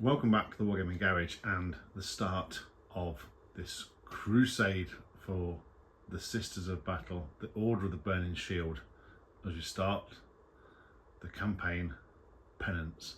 Welcome back to the Wargaming Garage and the start of this crusade for the Sisters of Battle, the Order of the Burning Shield, as we start the campaign Penance.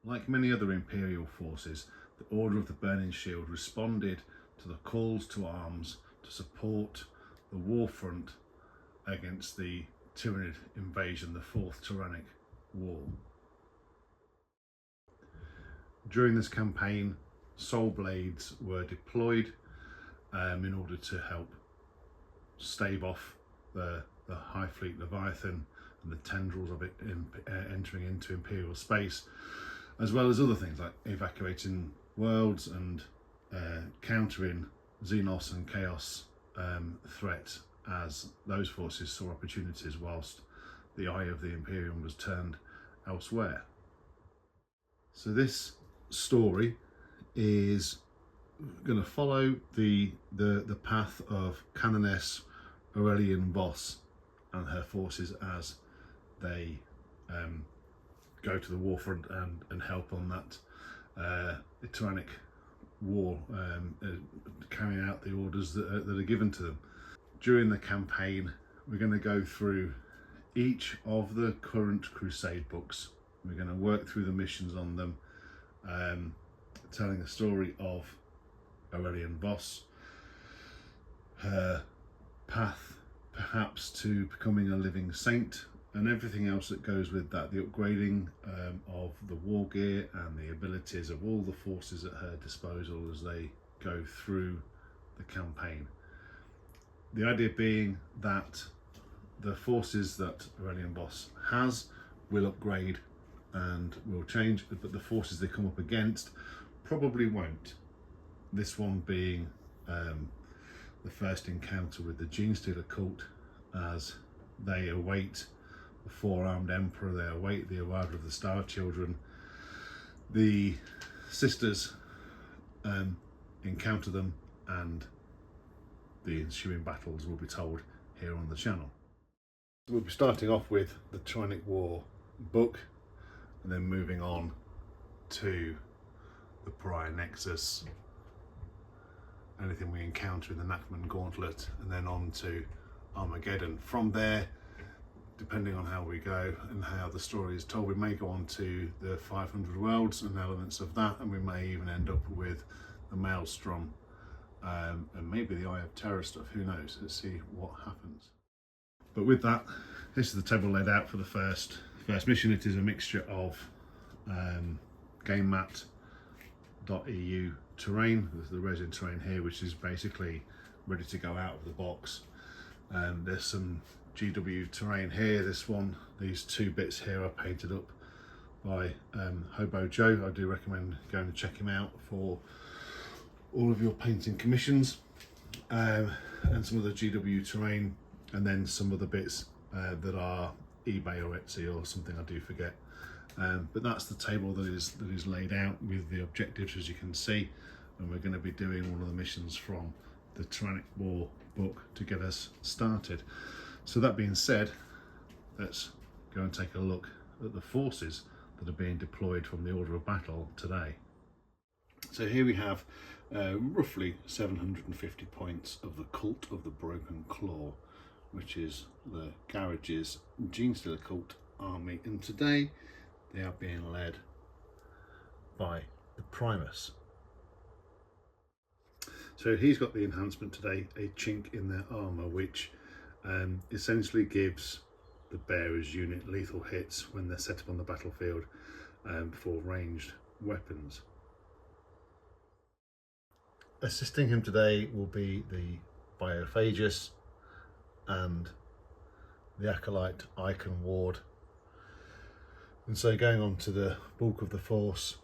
Like many other Imperial forces, the Order of the Burning Shield responded to the calls to arms to support the war front against the Tyranid invasion, the Fourth Tyrannic War. During this campaign, Soul Blades were deployed in order to help stave off the High Fleet Leviathan and the tendrils of it entering into Imperial space, as well as other things like evacuating worlds and countering Xenos and Chaos threat, as those forces saw opportunities whilst the eye of the Imperium was turned elsewhere. So this story is going to follow the path of Canoness Aurelian Voss and her forces as they go to the warfront and help on that Tyrannic War, carrying out the orders that are given to them. During the campaign, we're going to go through each of the current Crusade books. We're going to work through the missions on them, telling the story of Aurelian Voss, her path perhaps to becoming a living saint, and everything else that goes with that, the upgrading of the war gear and the abilities of all the forces at her disposal as they go through the campaign. The idea being that the forces that Aurelian Voss has will upgrade and will change, but the forces they come up against probably won't. This one being the first encounter with the Genestealer cult, as they await the four-armed emperor, they await the arrival of the Star Children. The sisters encounter them, and the ensuing battles will be told here on the channel. We'll be starting off with the Tyrannic War book, and then moving on to the Pariah Nexus, anything we encounter in the Nachman Gauntlet, and then on to Armageddon. From there, depending on how we go and how the story is told, we may go on to the 500 worlds and elements of that, and we may even end up with the Maelstrom and maybe the Eye of Terror stuff. Who knows? Let's see what happens. But with that, this is the table laid out for the first mission. It is a mixture of GameMat.eu terrain. There's the resin terrain here, which is basically ready to go out of the box. There's some GW terrain here. These two bits here are painted up by Hobo Joe. I do recommend going and check him out for all of your painting commissions, and some of the GW terrain, and then some of the bits that are eBay or Etsy or something I do forget. But that's the table that is laid out with the objectives, as you can see, and we're going to be doing all of the missions from the Tyrannic War book to get us started. So that being said, let's go and take a look at the forces that are being deployed from the Order of Battle today. So here we have roughly 750 points of the Cult of the Broken Claw, which is the Garage's Genestealer cult army, and today they are being led by the Primus. So he's got the enhancement today, a chink in their armour, which essentially gives the bearer's unit lethal hits when they're set up on the battlefield for ranged weapons. Assisting him today will be the Biophagus and the Acolyte Icon Ward. And so going on to the bulk of the force,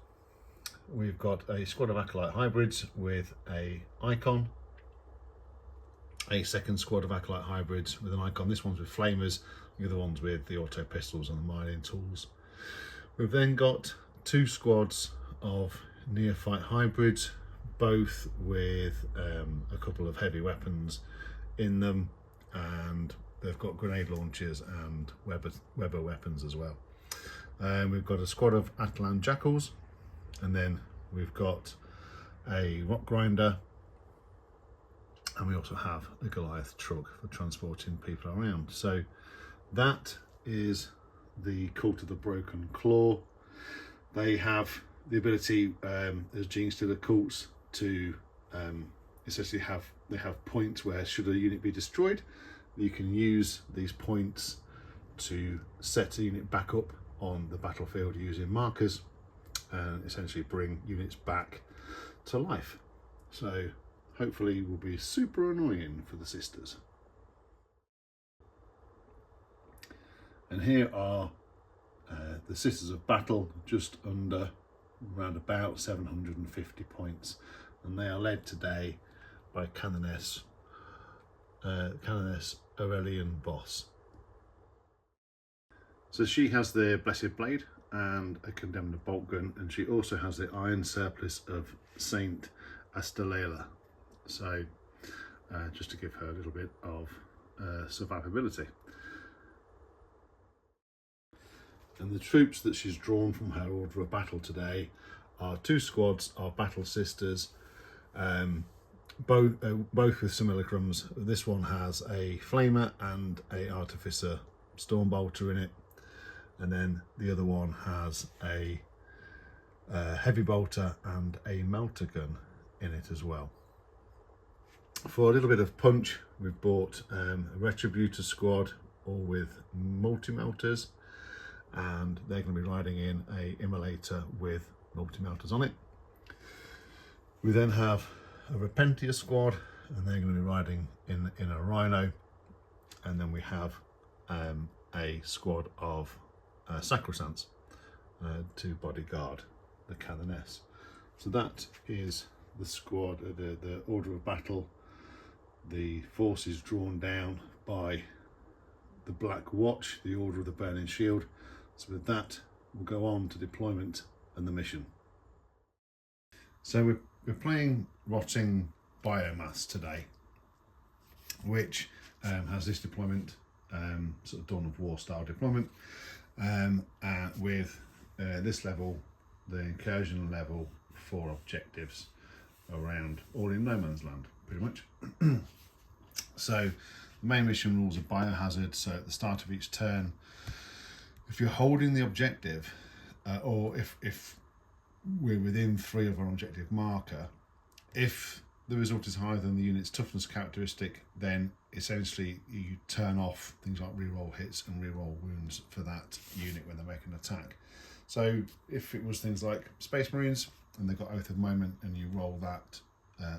we've got a squad of Acolyte Hybrids with a icon, a second squad of Acolyte Hybrids with an icon. This one's with flamers, the other one's with the auto pistols and the mining tools. We've then got 2 squads of Neophyte Hybrids, both with a couple of heavy weapons in them, and they've got grenade launchers and Weber weapons as well. We've got a squad of Atalan Jackals, and then we've got a rock grinder, and we also have a Goliath truck for transporting people around. So that is the Cult of the Broken Claw. They have the ability as Genestealer cults to essentially have points where, should a unit be destroyed, you can use these points to set a unit back up on the battlefield using markers and essentially bring units back to life. So hopefully will be super annoying for the sisters. And here are the Sisters of Battle, just under around about 750 points, and they are led today by Canoness Aurelian Voss. So she has the Blessed Blade and a Condemned bolt gun, and she also has the Iron Surplice of Saint Astalela. So just to give her a little bit of survivability. And the troops that she's drawn from her order of battle today are 2 squads of Battle Sisters, both with simulacrums. This one has a Flamer and a Artificer Stormbolter in it, and then the other one has a Heavy Bolter and a Melter gun in it as well. For a little bit of punch, we've bought a Retributor squad, all with multi-melters, and they're going to be riding in a Immolator with multi-melters on it. We then have a Repentia squad, and they're going to be riding in a Rhino, and then we have a squad of Sacrosants to bodyguard the Canoness. So that is the squad, the order of battle. The force is drawn down by the Black Watch, the Order of the Burning Shield. So with that, we'll go on to deployment and the mission. So we're playing Rotting Biomass today, which has this deployment, sort of Dawn of War style deployment, with this level, the incursion level, 4 objectives around, all in no man's land, pretty much. So the main mission rules are biohazard. So at the start of each turn, if you're holding the objective, or if we're within 3 of our objective marker, if the result is higher than the unit's toughness characteristic, then essentially you turn off things like reroll hits and reroll wounds for that unit when they make an attack. So if it was things like Space Marines and they've got Oath of Moment and you roll that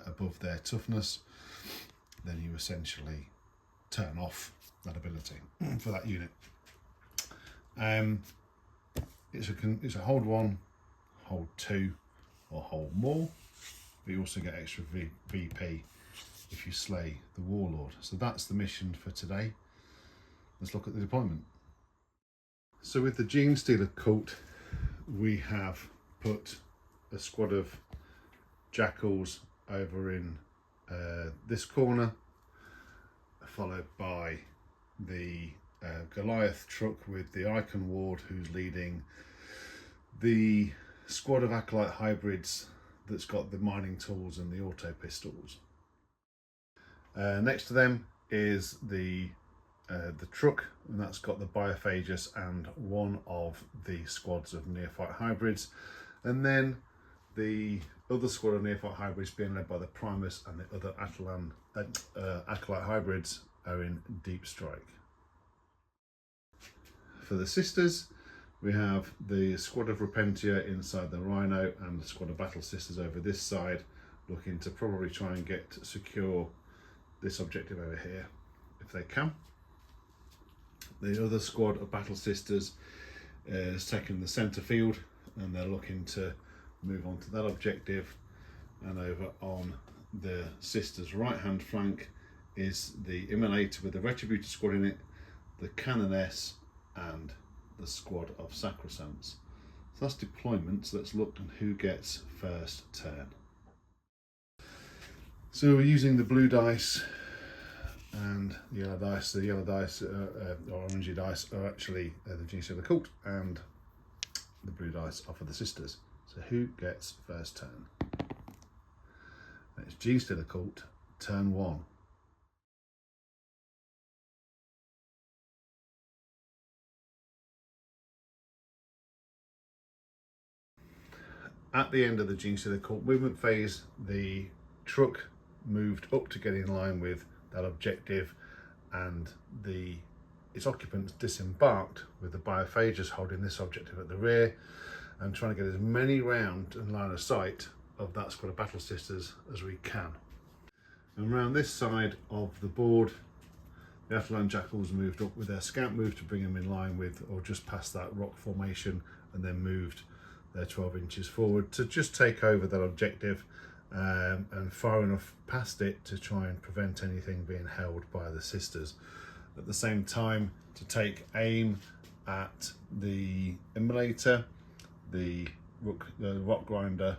above their toughness, then you essentially turn off that ability for that unit. It's a hold 1, hold 2, or hold more. But you also get extra VP if you slay the Warlord. So that's the mission for today. Let's look at the deployment. So with the Genestealer cult, we have put a squad of Jackals over in this corner, followed by the Goliath truck with the Icon Ward, who's leading the squad of Acolyte Hybrids that's got the mining tools and the auto pistols. Next to them is the truck, and that's got the Biophagus and one of the squads of Neophyte Hybrids, and then the other squad of Neophyte Hybrids being led by the Primus, and the other Acolyte Hybrids are in Deep Strike. For the Sisters, we have the squad of Repentia inside the Rhino and the squad of Battle Sisters over this side, looking to probably try and secure this objective over here if they can. The other squad of Battle Sisters is taking the centre field, and they're looking to move on to that objective. And over on the sisters' right hand flank is the Immolator with the Retributor squad in it, the Canoness, and the squad of Sacrosancts. So that's deployment. So let's look at who gets first turn. So we're using the blue dice and the yellow dice. The yellow dice or orangey dice are actually the Genestealer cult, and the blue dice are for the sisters. So who gets first turn? It's Genestealer cult, turn 1. At the end of the Genestealer cult movement phase, the truck moved up to get in line with that objective, and its occupants disembarked with the biophages holding this objective at the rear and trying to get as many round and line of sight of that squad of battle sisters as we can. And around this side of the board, the Atalan Jackals moved up with their scout move to bring them in line with or just past that rock formation, and then moved their 12 inches forward to just take over that objective and far enough past it to try and prevent anything being held by the sisters. At the same time, to take aim at the Immolator, the rock grinder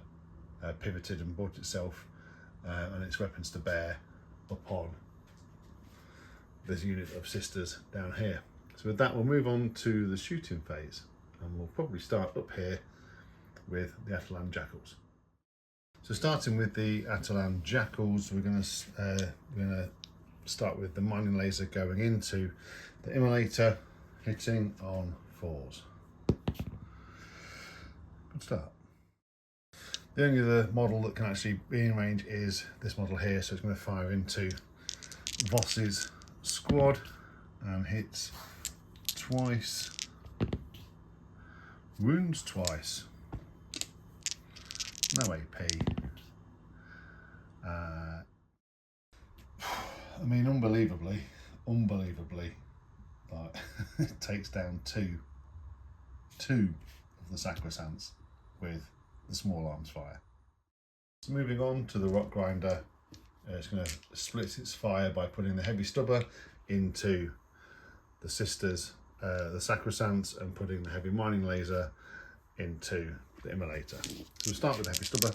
pivoted and brought itself and its weapons to bear upon this unit of sisters down here. So with that, we'll move on to the shooting phase, and we'll probably start up here with the Atalan Jackals. So starting with the Atalan Jackals, we're going to start with the mining laser going into the Immolator, hitting on 4s. Good start. The only other model that can actually be in range is this model here, so it's going to fire into Voss's squad and hits twice, wounds twice, no AP. I mean, unbelievably, but it takes down two of the Sacrosancts with the small arms fire. So moving on to the rock grinder, it's going to split its fire by putting the heavy stubber into the sisters, the Sacrosancts, and putting the heavy mining laser into the Immolator. So we'll start with the heavy stubber,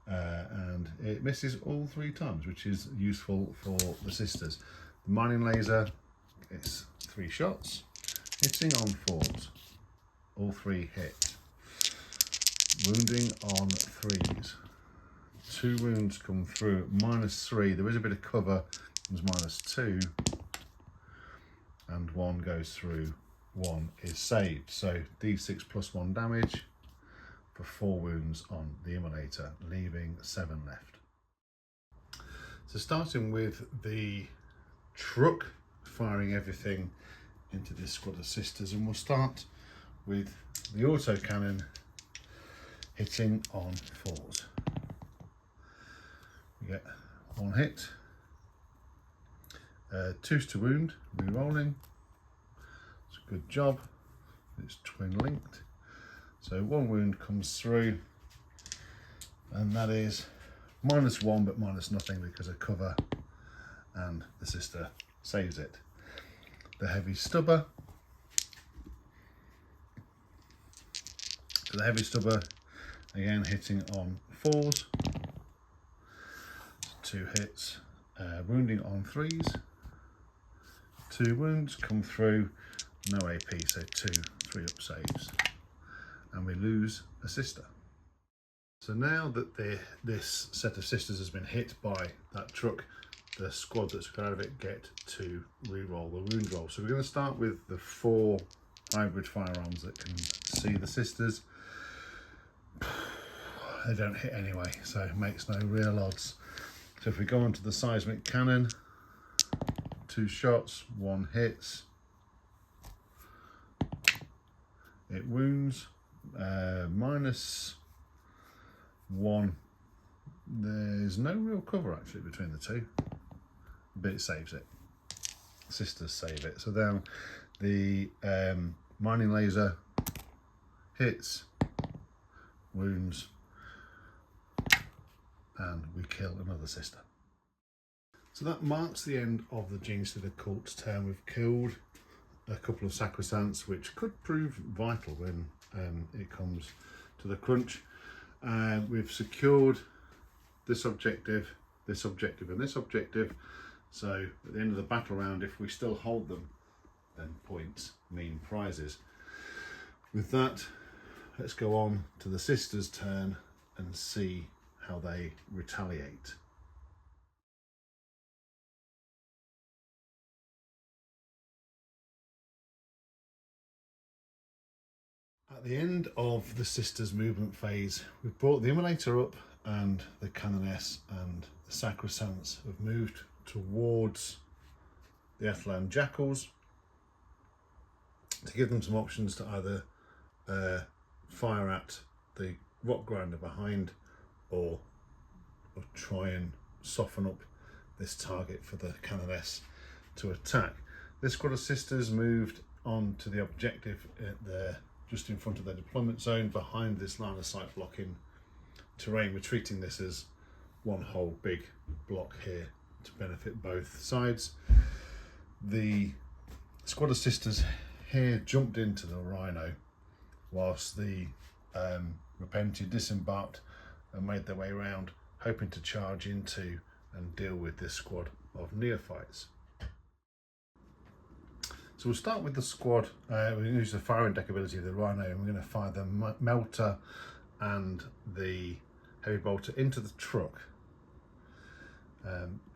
and it misses all 3 times, which is useful for the sisters. The mining laser gets 3 shots, hitting on 4s, all 3 hit. Wounding on 3s. 2 wounds come through, -3. There is a bit of cover, it was -2, and 1 goes through. 1 is saved. So D6 plus 1 damage for 4 wounds on the Immolator, leaving 7 left. So starting with the truck, firing everything into this squad of sisters, and we'll start with the autocannon hitting on 4s. We get 1 hit, 2's to wound, re-rolling. It's a good job. It's twin linked. So 1 wound comes through, and that is -1 but -0 because of cover, and the sister saves it. The heavy stubber. So the heavy stubber again hitting on 4s. 2 hits, wounding on 3s. 2 wounds come through, no AP, so 2 3-up saves, and we lose a sister. So now that this set of sisters has been hit by that truck, the squad that's got out of it get to re-roll the wound roll. So we're going to start with the 4 hybrid firearms that can see the sisters. They don't hit anyway, so it makes no real odds. So if we go onto the seismic cannon, 2 shots, 1 hits. It wounds, -1. There's no real cover actually between the 2, but it saves it. Sisters save it. So now The mining laser hits, wounds, and we kill another sister. So that marks the end of the Genestealer cult's turn. We've killed a couple of sacrosancts, which could prove vital when it comes to the crunch. We've secured this objective, this objective, and this objective. So at the end of the battle round, if we still hold them, then points mean prizes. With that, let's go on to the sisters' turn and see how they retaliate. At the end of the sisters' movement phase, we've brought the Immolator up, and the Canoness and the Sacrosancts have moved towards the Athelan Jackals to give them some options to either fire at the rock grinder behind or try and soften up this target for the Canoness to attack. This squad of sisters moved on to the objective there, just in front of their deployment zone, behind this line of sight blocking terrain. We're treating this as one whole big block here to benefit both sides. The squad of sisters here jumped into the Rhino, whilst the Repentia disembarked and made their way around, hoping to charge into and deal with this squad of neophytes. So we'll start with the squad. We're going to use the firing deck ability of the Rhino, and we're going to fire the Melter and the Heavy Bolter into the truck.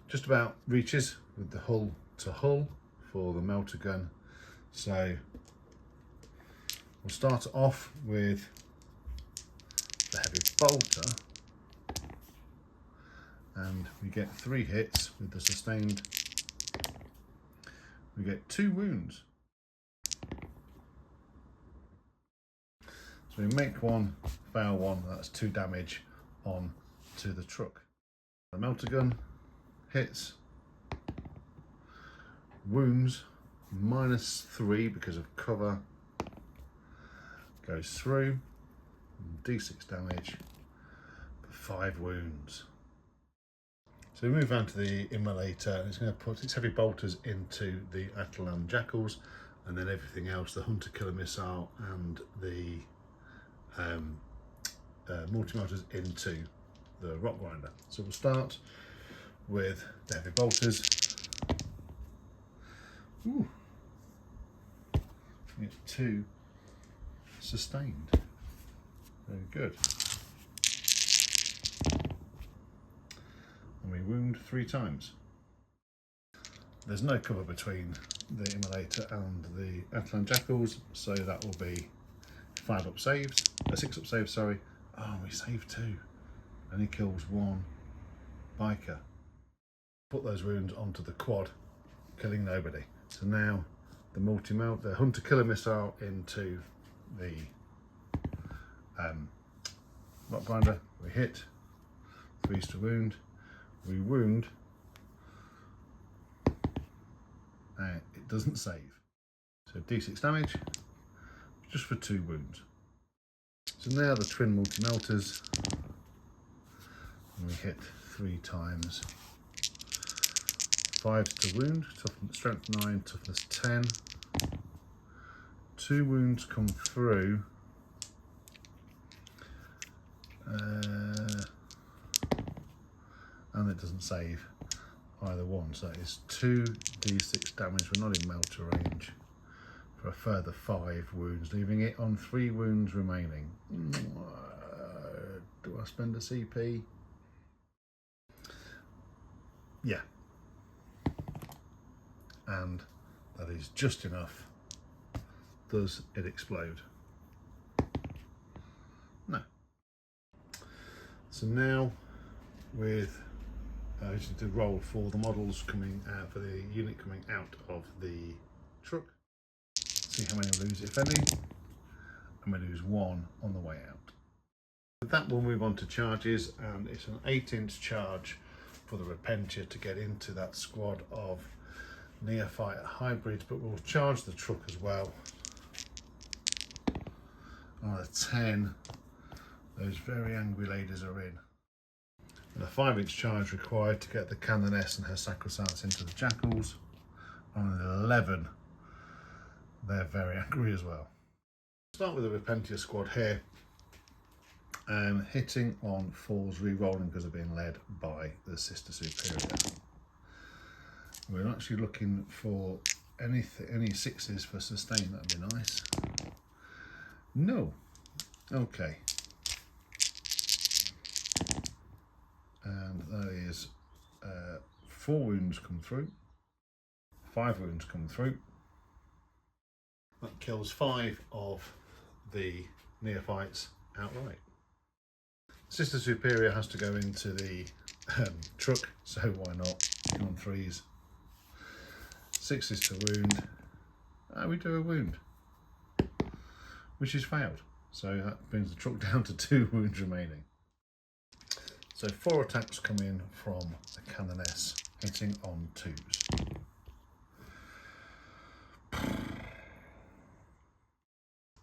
Just about reaches with the hull to hull for the Melter gun. So we'll start off with the Heavy Bolter, and we get 3 hits with the sustained. We get 2 wounds. So we make 1, fail 1, that's 2 damage on to the truck. The Melter gun hits, wounds, -3 because of cover, goes through, d6 damage, 5 wounds. So we move on to the Immolator, and it's going to put its Heavy Bolters into the Athelan Jackals, and then everything else, the Hunter Killer Missile and the Multi-Melters into the Rock Grinder. So we'll start with the Heavy Bolters. Ooh. We get 2 sustained. Very good. And we wound 3 times. There's no cover between the Immolator and the Athelan Jackals, so that will be 5 up saves, 6 up saves, sorry. Oh, we saved 2. And he kills 1 biker. Put those wounds onto the quad, killing nobody. So now the Hunter Killer Missile into the Rock Grinder. We hit, 3 to wound. We wound, and it doesn't save. So d6 damage, just for 2 wounds. So now the twin Multi-Melters, and we hit 3 times. 5 to wound, strength 9, toughness 10. 2 wounds come through. And it doesn't save either one, so it's 2d6 damage. We're not in Melter range, for a further 5 wounds, leaving it on 3 wounds remaining. Do I spend a CP? Yeah. And that is just enough. Does it explode? No. So now with to roll for the models coming out, for the unit coming out of the truck. See how many we lose, if any. And we lose 1 on the way out. With that, we'll move on to charges, and it's an 8-inch charge for the Repentia to get into that squad of neophyte hybrids, but we'll charge the truck as well. On a 10, those very angry ladies are in. And a 5-inch charge required to get the Canoness and her sacrosancts into the jackals. On an 11, they're very angry as well. Start with the Repentia squad here. Hitting on 4s, re-rolling because they're being led by the Sister Superior. We're actually looking for any 6s for sustain, that'd be nice. No. Okay. And that is 4 wounds come through. 5 wounds come through. That kills 5 of the neophytes outright. Sister Superior has to go into the truck, so why not? On 3s. 6s to wound. We do a wound, which is failed. So that brings the truck down to 2 wounds remaining. So 4 attacks come in from the Canoness, hitting on 2s.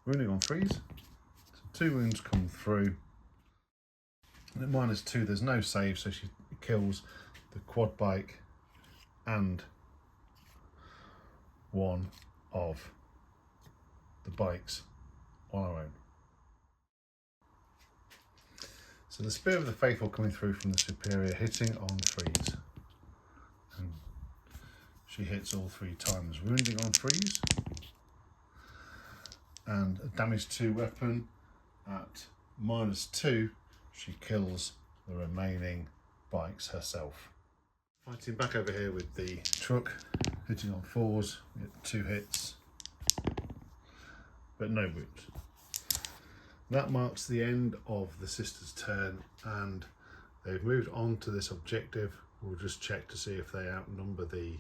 Wounding on 3s. So 2 wounds come through. And at -2, there's no save, so she kills the quad bike and one of the bikes on our own. So the Spear of the Faithful coming through from the Superior, hitting on 3s. And she hits all 3 times, wounding on 3s. And a damage 2 weapon at -2, she kills the remaining bikes herself. Fighting back over here with the truck, hitting on 4s, we get 2 hits, but no wounds. That marks the end of the Sisters' turn, and they've moved on to this objective. We'll just check to see if they outnumber the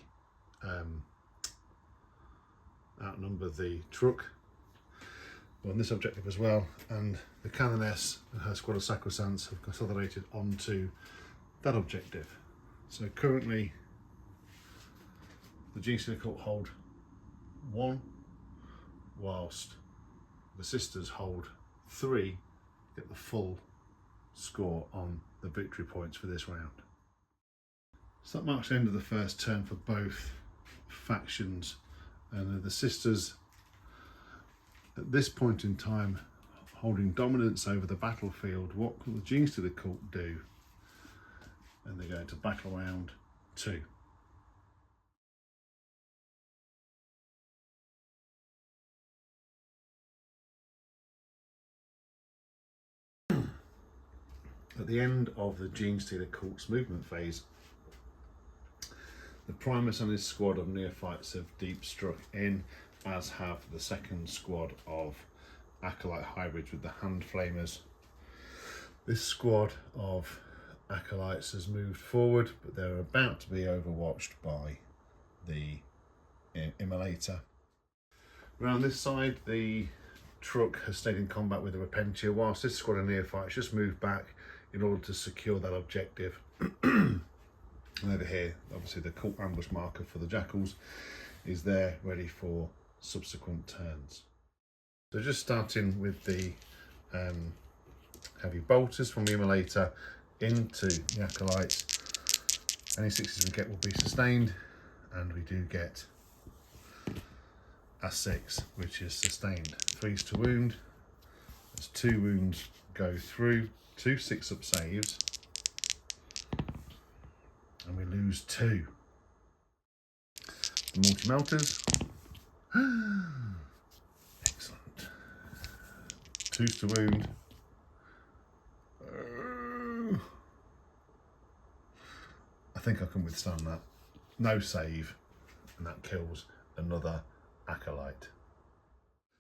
truck on this objective as well, and the Canoness and her squad of sacrosancts have consolidated onto that objective. So currently the Genestealer cult hold 1, whilst the Sisters hold 3, get the full score on the victory points for this round. So that marks the end of the first turn for both factions, and the Sisters at this point in time holding dominance over the battlefield. What will the Genestealer cult do? And they're going to battle round 2. At the end of the Genestealer cult's movement phase, the Primus and his squad of neophytes have deep struck in, as have the second squad of Acolyte hybrids with the Hand Flamers. This squad of Acolytes has moved forward, but they're about to be overwatched by the Immolator. Around this side, the truck has stayed in combat with the Repentia, whilst this squad of neophytes just moved back in order to secure that objective. And over here, obviously the cult ambush marker for the jackals is there, ready for subsequent turns. So just starting with the heavy bolters from the Immolator into the Acolytes. Any 6s we get will be sustained, and we do get a 6, which is sustained. 3s to wound. As 2 wounds go through, 2 6-up saves, and we lose 2. The multi-melters. Excellent. 2s to wound. I think I can withstand that. No save, and that kills another Acolyte.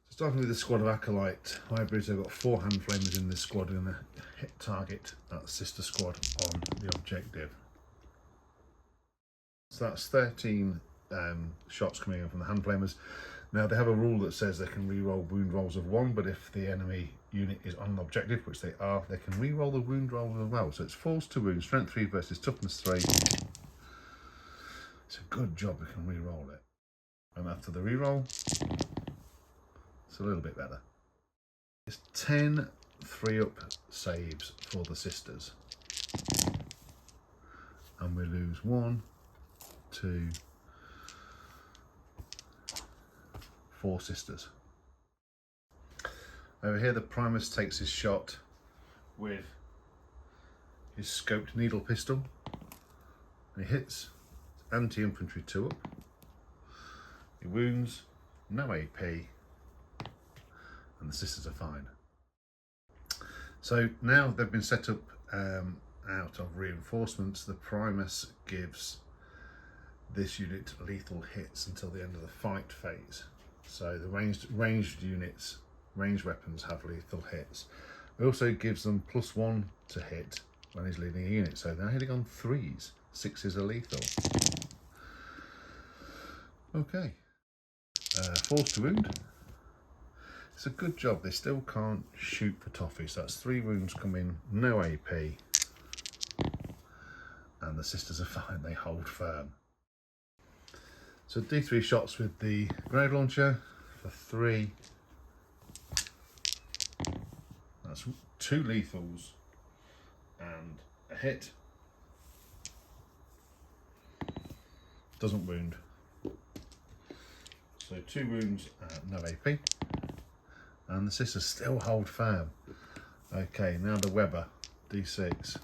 So starting with the squad of Acolyte hybrids, they've got 4 Hand Flamers in this squad, and a hit target that Sister squad on the objective. So that's 13 shots coming in from the Hand Flamers. Now they have a rule that says they can re-roll wound rolls of 1, but if the enemy unit is on an objective, which they are, they can re-roll the wound rolls as well. So it's force to wound, strength 3 versus toughness 3. It's a good job we can re-roll it. And after the re-roll, it's a little bit better. It's 10 3-up saves for the sisters. And we lose 1, 2, 4 sisters. Over here the Primus takes his shot with his scoped needle pistol. And he hits anti-infantry 2-up. He wounds, no AP, and the sisters are fine. So now they've been set up out of reinforcements. The Primus gives this unit lethal hits until the end of the fight phase. So the ranged units, ranged weapons have lethal hits. It also gives them +1 to hit when he's leading a unit. So they're hitting on 3s. 6s are lethal. Okay. 4s to wound. It's a good job. They still can't shoot for toffee. So that's 3 wounds come in, no AP. And the sisters are fine, they hold firm. So D3 shots with the grenade launcher for 3. That's 2 lethals and a hit. Doesn't wound. So 2 wounds and no AP. And the sisters still hold firm. Okay, now the Weber, D6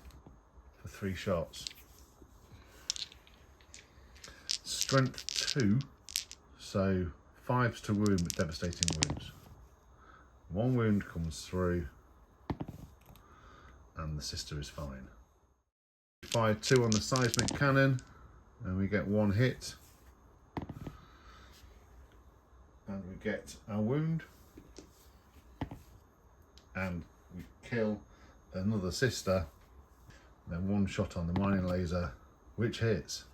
for 3 shots. Strength 2, so 5s to wound but devastating wounds. 1 wound comes through and the sister is fine. Fire 2 on the seismic cannon and we get 1 hit. And we get a wound. And we kill another sister. Then 1 shot on the mining laser, which hits,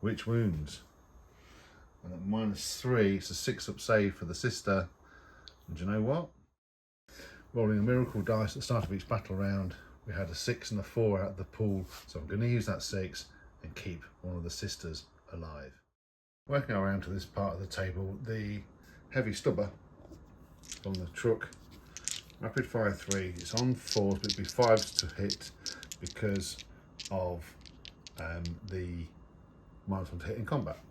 which wounds. And at -3, it's a 6-up save for the sister. And do you know what? Rolling a miracle dice at the start of each battle round, we had a 6 and a 4 out of the pool. So I'm going to use that 6 and keep one of the sisters alive. Working around to this part of the table, the heavy stubber from the truck. Rapid fire 3, it's on 4s, but it'd be 5s to hit because of the -1 to hit in combat.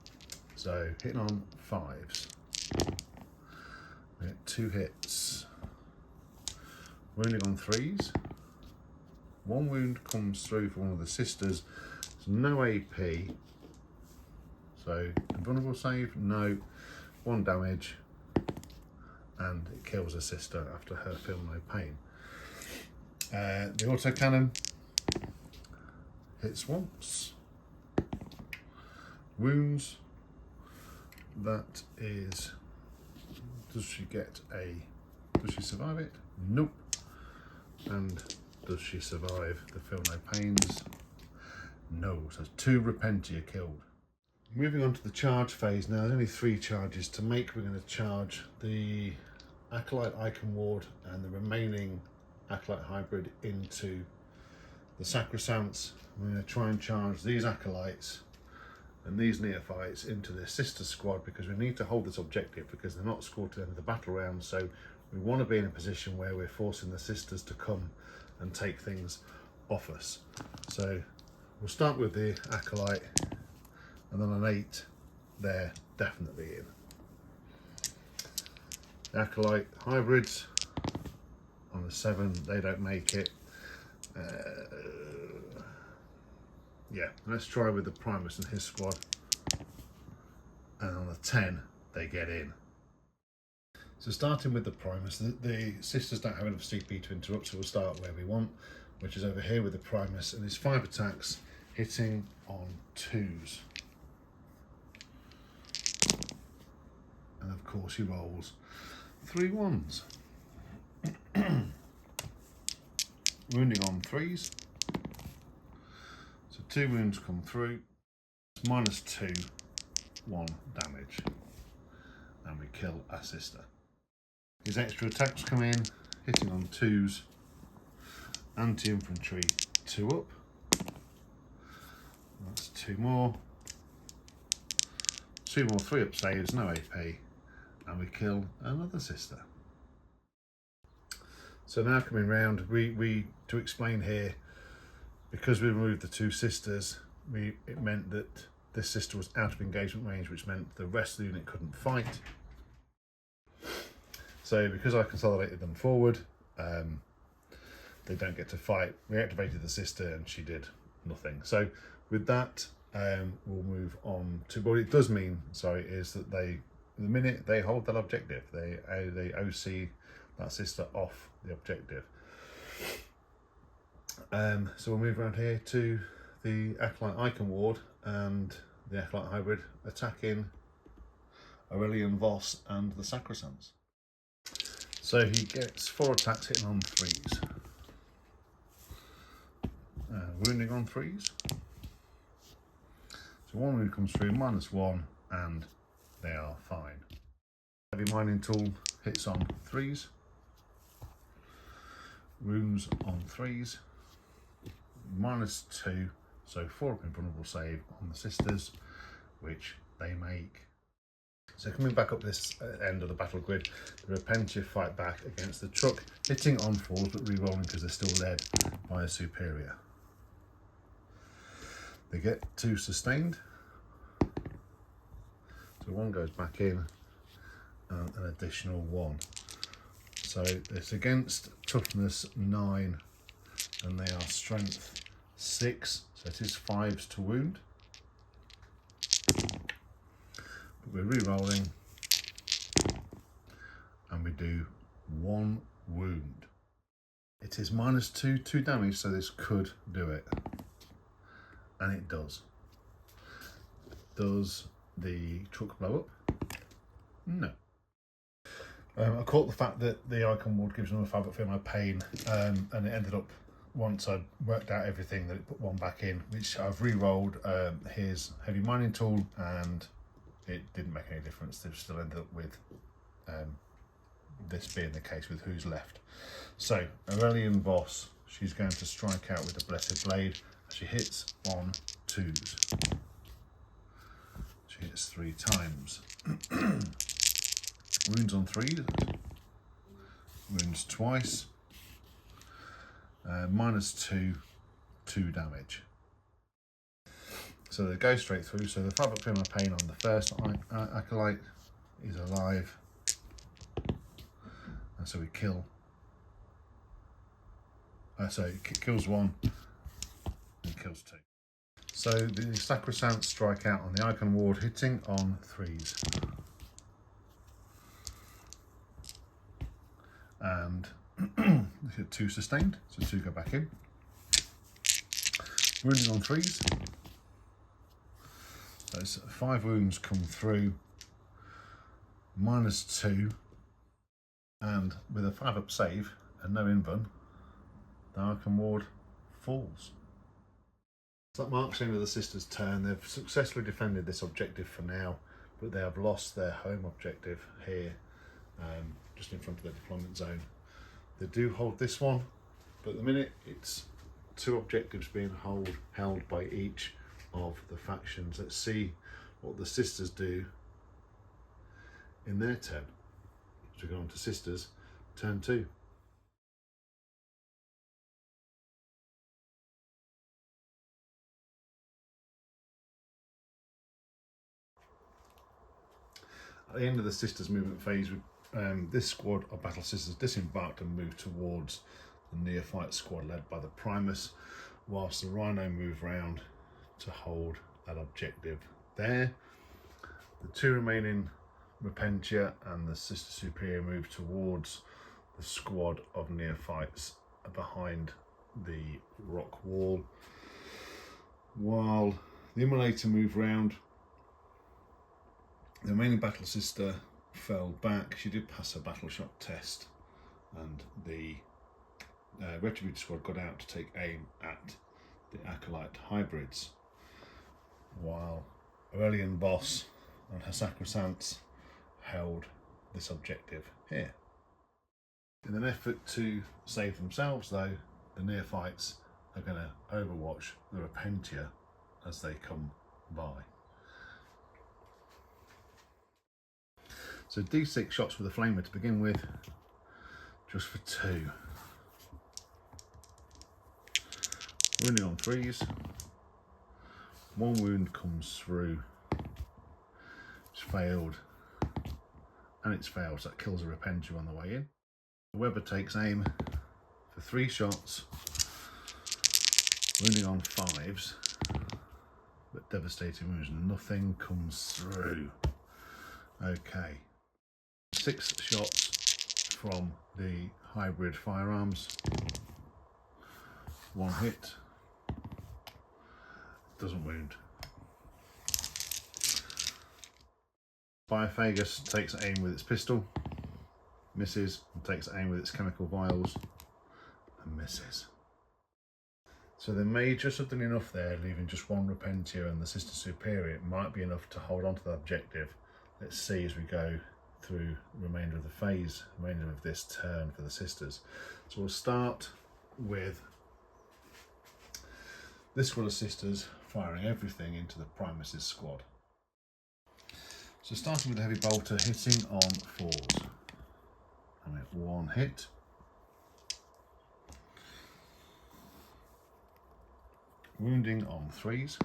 So hitting on 5s. We get 2 hits. Wounding on 3s. 1 wound comes through for one of the sisters. There's no AP. So invulnerable save, no. 1 damage. And it kills a sister after her feel no pain. The autocannon hits once. Wounds. That is, does she survive it? Nope. And does she survive the feel no pains? No. So 2 Repentia killed. Moving on to the charge phase now. There's only 3 charges to make. We're going to charge the Acolyte Icon Ward and the remaining Acolyte Hybrid into the Sacrosancts. We're going to try and charge these Acolytes and these Neophytes into their sister squad because we need to hold this objective because they're not scored to the end of the battle round. So we want to be in a position where we're forcing the sisters to come and take things off us. So we'll start with the Acolyte, and then an 8, they're definitely in. The Acolyte Hybrids on a 7, they don't make it. Yeah, let's try with the Primus and his squad. And on a 10, they get in. So starting with the Primus, the sisters don't have enough CP to interrupt, so we'll start where we want, which is over here with the Primus, and his 5 attacks hitting on 2s. And of course he rolls 3 1s. Wounding on 3s. So 2 wounds come through. It's -2, 1 damage. And we kill our sister. His extra attacks come in, hitting on 2s. Anti-infantry 2 up. That's 2 more. 2 more 3-up saves, no AP, and we kill another sister. So now coming round, we to explain here, because we removed the 2 sisters, it meant that this sister was out of engagement range, which meant the rest of the unit couldn't fight. So because I consolidated them forward, they don't get to fight. We activated the sister and she did nothing. So with that, we'll move on to what it does mean, sorry, is that the minute they hold that objective, they OC that sister off the objective. So we'll move around here to the Acolyte Icon Ward and the Acolyte Hybrid attacking Aurelian Voss and the Sacrosanct. So he gets 4 attacks hitting on 3s. Wounding on 3s. So 1 wound comes through, -1, and they are fine. Heavy mining tool hits on 3s. Wounds on 3s. -2, so 4-up invulnerable save on the sisters, which they make. So coming back up this end of the battle grid, the Repentia fight back against the truck, hitting on 4s but re-rolling because they're still led by a superior. They get 2 sustained, so 1 goes back in and an additional 1. So it's against toughness 9 and they are strength 6, so it is 5s to wound. But we're re-rolling and we do 1 wound. It is -2 damage, so this could do it. And it does. Does the truck blow up? No. I caught the fact that the Icon Ward gives another 5-up for my pain, and it ended up, once I'd worked out everything, that it put 1 back in, which I've re-rolled his heavy mining tool, and it didn't make any difference. They've still ended up with this being the case with who's left. So Aurelian Voss, she's going to strike out with the Blessed Blade. She hits on 2s. She hits 3 times. Wounds on 3s. Wounds twice. -2, 2 damage. So they go straight through. So the 5-up prima pain on the first acolyte is alive. And so we kill. So it kills 1 and kills 2. So the Sacrosanct strike out on the Icon Ward, hitting on 3s. And 2 sustained, so 2 go back in. Wounding on 3s. So it's 5 wounds come through, -2, and with a 5-up save and no invuln, the Icon Ward falls. So that marks the end of the sisters' turn. They've successfully defended this objective for now, but they have lost their home objective here, just in front of the deployment zone. They do hold this one, but at the minute it's 2 objectives being held by each of the factions. Let's see what the sisters do in their turn. So we go on to sisters, turn 2. At the end of the sisters movement phase, this squad of battle sisters disembarked and moved towards the neophyte squad led by the Primus, whilst the Rhino moved round to hold that objective there. The 2 remaining Repentia and the Sister Superior moved towards the squad of neophytes behind the rock wall, while the Immolator moved round. The remaining battle sister fell back. She did pass her battle shot test, and the Retributor squad got out to take aim at the Acolyte hybrids, while Aurelian Voss and her Sacrosancts held this objective here. In an effort to save themselves, though, the neophytes are going to overwatch the Repentia as they come by. So D6 shots with a flamer to begin with, just for 2. Wounding on 3s. 1 wound comes through. It's failed. And it's failed, so that kills a Repentia on the way in. The Weber takes aim for 3 shots. Wounding on 5s. But devastating wounds. Nothing comes through. Okay. 6 shots from the hybrid firearms. 1 hit. Doesn't wound. Biophagus takes aim with its pistol. Misses. And takes aim with its chemical vials. And misses. So they may just have done enough there, leaving just 1 Repentia and the Sister Superior. It might be enough to hold on to that objective. Let's see as we go through the remainder of the phase, the remainder of this turn for the Sisters. So we'll start with this squad of Sisters firing everything into the Primus's squad. So starting with the heavy bolter, hitting on 4s. And we have 1 hit. Wounding on 3s.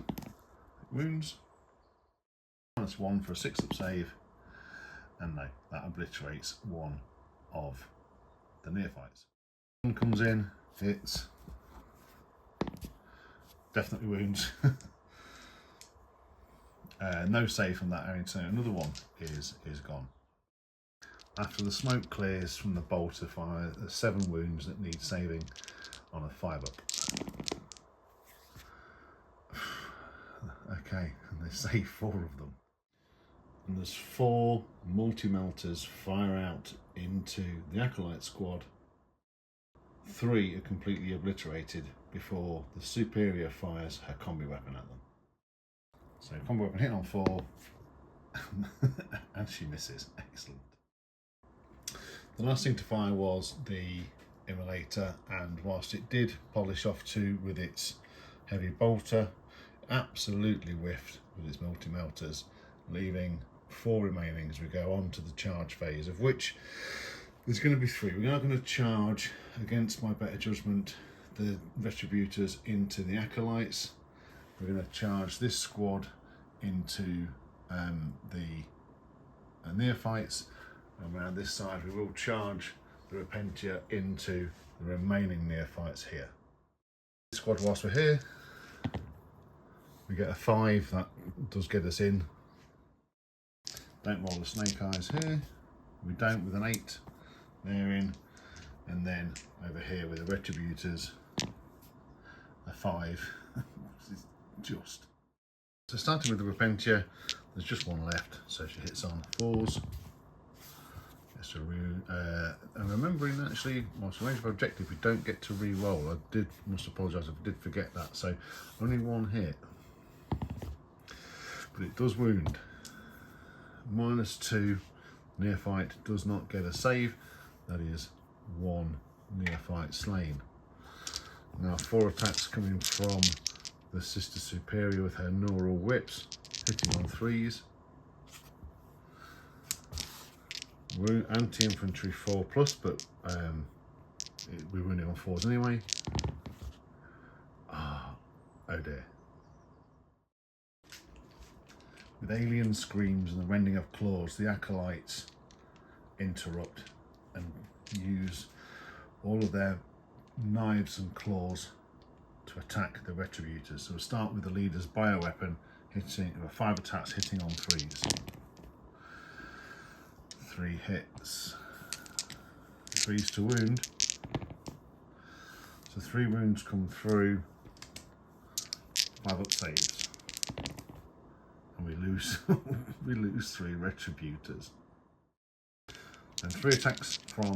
Wounds. -1 for a 6-up save. And no, that obliterates 1 of the neophytes. 1 comes in, hits. Definitely wounds. No save from that area, so another one is gone. After the smoke clears from the bolter fire, there's 7 wounds that need saving on a 5-up. Okay, and they save 4 of them. And there's 4 multi-melters fire out into the Acolyte squad. 3 are completely obliterated before the Superior fires her combi weapon at them. So combi weapon hit on 4 and she misses. Excellent. The last thing to fire was the Immolator, and whilst it did polish off 2 with its heavy bolter, absolutely whiffed with its multi-melters, leaving 4 remaining as we go on to the charge phase, of which there's going to be 3. We are going to charge, against my better judgment, the Retributors into the Acolytes. We're going to charge this squad into the Neophytes, and around this side we will charge the Repentia into the remaining Neophytes here. This squad, whilst we're here, we get a 5, that does get us in. Don't roll the snake eyes here. We don't with an 8. They're in. And then over here with the Retributors, a 5. Just. So starting with the Repentia, there's just 1 left, so she hits on 4s. Yes, and remembering actually, whilst range of objective, we don't get to re-roll. Must apologise if I did forget that. So only 1 hit. But it does wound. -2, Neophyte does not get a save. That is 1 Neophyte slain. Now 4 attacks coming from the Sister Superior with her neural whips, hitting on 3s. Anti-infantry 4+, but we're running on 4s anyway. Oh dear. With alien screams and the rending of claws, the Acolytes interrupt and use all of their knives and claws to attack the Retributors. So we'll start with the leader's bioweapon, hitting 5 attacks, hitting on 3s. 3 hits. 3s to wound. So 3 wounds come through. 5-up saves. And we lose we lose 3 Retributors. And 3 attacks from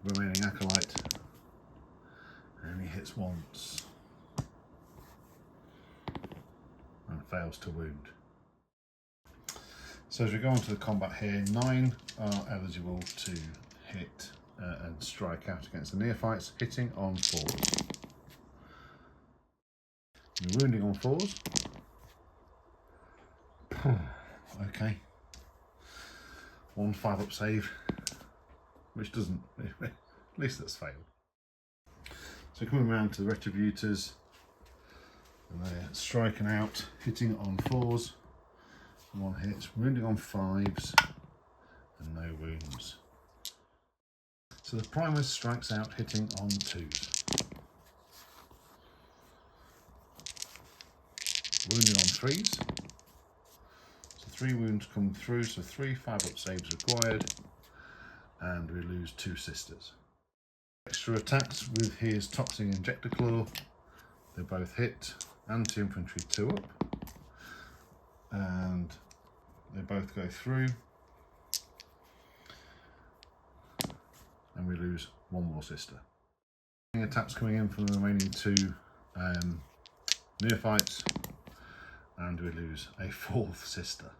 the remaining Acolyte. And he hits once. And fails to wound. So as we go on to the combat here, 9 are eligible to hit and strike out against the Neophytes, hitting on 4s. We're wounding on 4s. Okay. one 5-up save, which doesn't, at least that's failed. So coming around to the Retributors, and they're striking out, hitting on 4s, 1 hit, wounding on 5s, and no wounds. So the Primus strikes out, hitting on 2s. Wounding on 3s. So 3 wounds come through, so 3 5-up saves required, and we lose 2 sisters. Extra attacks with his Toxic Injector Claw. They both hit. Anti-infantry 2-up. And they both go through. And we lose 1 more sister. Attacks coming in from the remaining 2 neophytes. And we lose a 4th sister.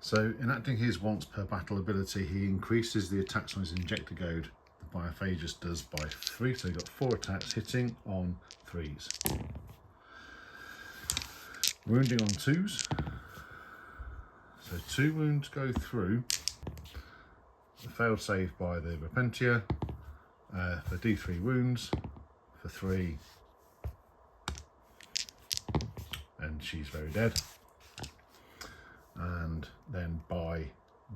So, enacting his once per battle ability, he increases the attacks on his Injector Goad, the Biophagus does, by 3, so he got 4 attacks hitting on 3s. Wounding on 2s. So 2 wounds go through. A failed save by the Repentia for D3 wounds, for 3, and she's very dead. And then by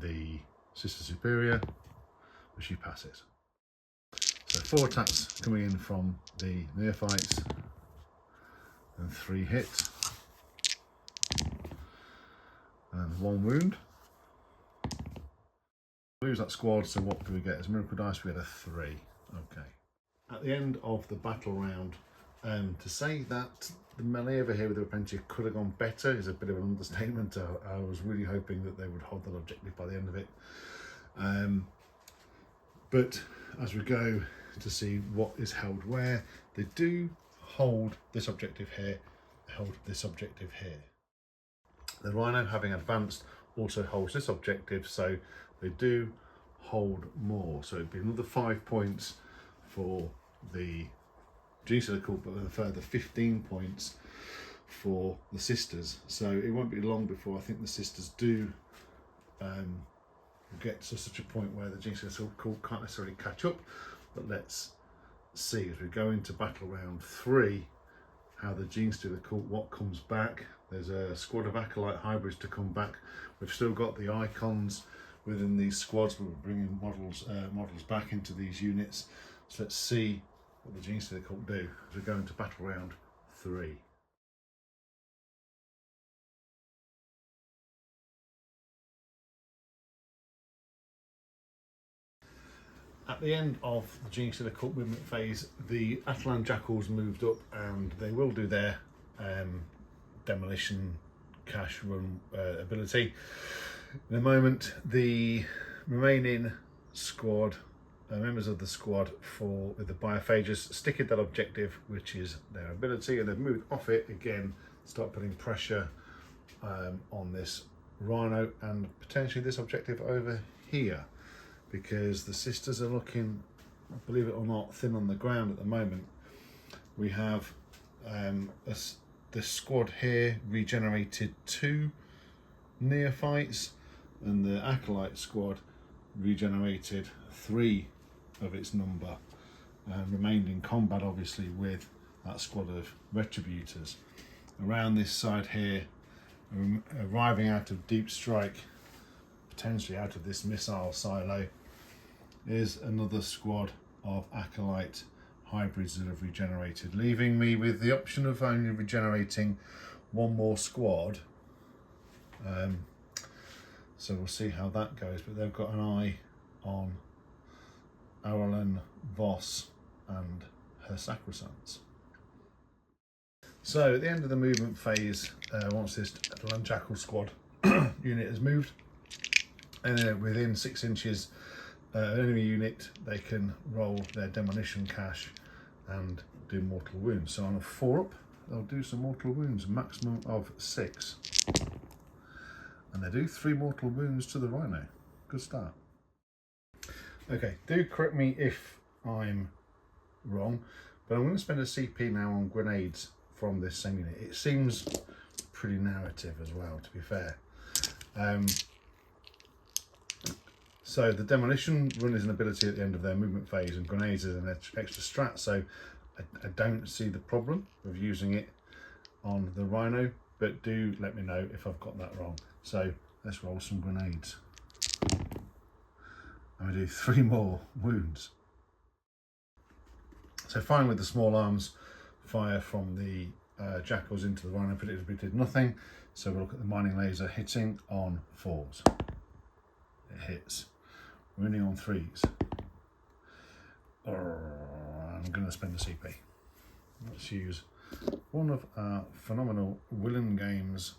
the Sister Superior, which she passes. So 4 attacks coming in from the neophytes, and 3 hits, and 1 wound. Lose that squad, so what do we get? As Miracle Dice, we get a 3. Okay. At the end of the battle round, to say that the melee over here with the Repentia could have gone better is a bit of an understatement. I was really hoping that they would hold that objective by the end of it. But as we go to see what is held where, they do hold this objective here, hold this objective here. The Rhino, having advanced, also holds this objective, so they do hold more. So it'd be another 5 points for the Genestealer cult, but a further 15 points for the sisters. So it won't be long before I think the sisters do get to such a point where the Genestealer cult can't necessarily catch up. But let's see as we go into battle round 3 how the Genestealer cult, what comes back. There's a squad of Acolyte hybrids to come back. We've still got the icons within these squads, but we're bringing models back into these units. So let's see what the Genestealer cult do as we go into battle round 3. At the end of the Genestealer cult movement phase, the Atalan Jackals moved up, and they will do their demolition cash run ability. In a moment, the remaining squad, members of the squad with the Biophagus, stick at that objective, which is their ability, and they've moved off it again, start putting pressure on this Rhino and potentially this objective over here, because the sisters are looking, believe it or not, thin on the ground at the moment. We have the squad here regenerated 2 neophytes, and the Acolyte squad regenerated 3 of its number, and remained in combat obviously with that squad of Retributors. Around this side here, arriving out of Deep Strike, potentially out of this missile silo, is another squad of Acolyte hybrids that have regenerated, leaving me with the option of only regenerating 1 more squad. So we'll see how that goes, but they've got an eye on Aurelian Voss and her Sacrosancts. So at the end of the movement phase, once this Atalan Jackal squad unit has moved, and within 6 inches an enemy unit, they can roll their demolition cache and do mortal wounds. So on a 4-up, they'll do some mortal wounds, maximum of 6. And they do 3 mortal wounds to the Rhino. Good start. Okay, do correct me if I'm wrong, but I'm going to spend a CP now on grenades from this same unit. It seems pretty narrative as well, to be fair. So the demolition run is an ability at the end of their movement phase, and grenades is an extra strat, so I don't see the problem of using it on the Rhino, but do let me know if I've got that wrong. So let's roll some grenades. I'm going to do 3 more wounds. So firing with the small arms, fire from the jackals into the Rhino predictably did nothing. So we'll look at the mining laser hitting on 4s. It hits. Wounding on 3s. I'm going to spend the CP. Let's use one of our phenomenal Willen games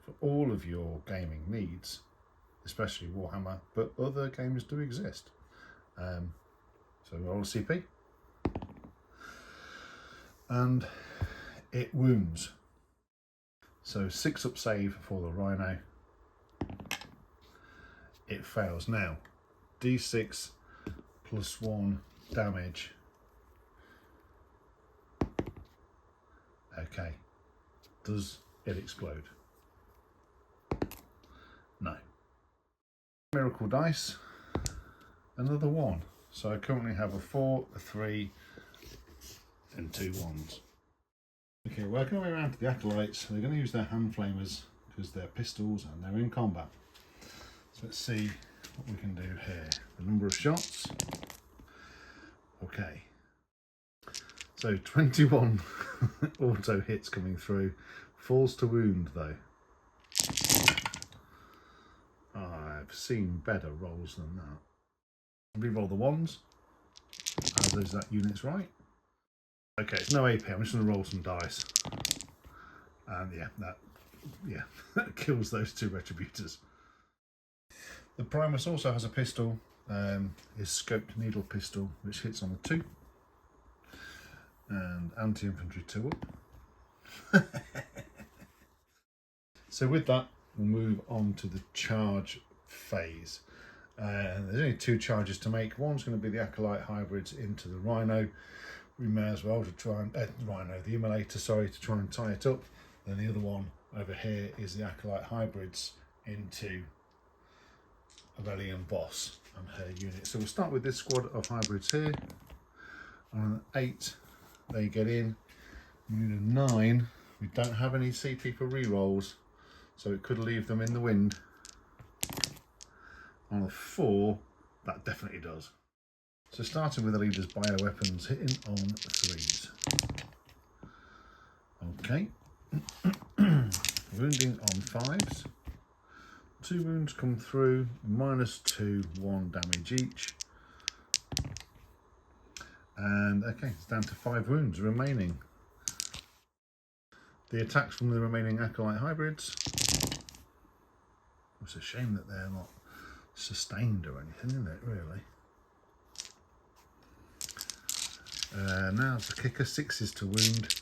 for all of your gaming needs, especially Warhammer, but other games do exist. So roll a CP. And it wounds. So 6 up save for the Rhino. It fails. Now, D6 plus 1 damage. Okay. Does it explode? No. Miracle dice. Another 1. So I currently have a 4, a 3, and 2 1s. Okay, working our way around to the acolytes. They're going to use their hand flamers because they're pistols and they're in combat. So let's see what we can do here. The number of shots. Okay. So 21 auto hits coming through. Falls to wound though. I've seen better rolls than that. Reroll the 1s. As is that unit's right. Okay, it's no AP. I'm just going to roll some dice. And that kills those 2 retributors. The Primus also has a pistol, his scoped needle pistol, which hits on a 2. And anti-infantry 2 up. So with that, we'll move on to the charge phase. There's only 2 charges to make. One's going to be the Acolyte hybrids into the Rhino. We may as well to try and the Immolator, sorry, to try and tie it up. Then the other one over here is the Acolyte hybrids into Aurelian Voss and her unit. So we'll start with this squad of hybrids here. On an 8, they get in. We need a 9. We don't have any CP for rerolls, so it could leave them in the wind. On a 4, that definitely does. So starting with the leader's bioweapons, hitting on 3s. Okay. Wounding on 5s. 2 wounds come through, -2, 1 damage each. And okay, it's down to 5 wounds remaining. The attacks from the remaining Acolyte hybrids. It's a shame that they're not sustained or anything, isn't it, really? Now it's a kicker, 6s to wound.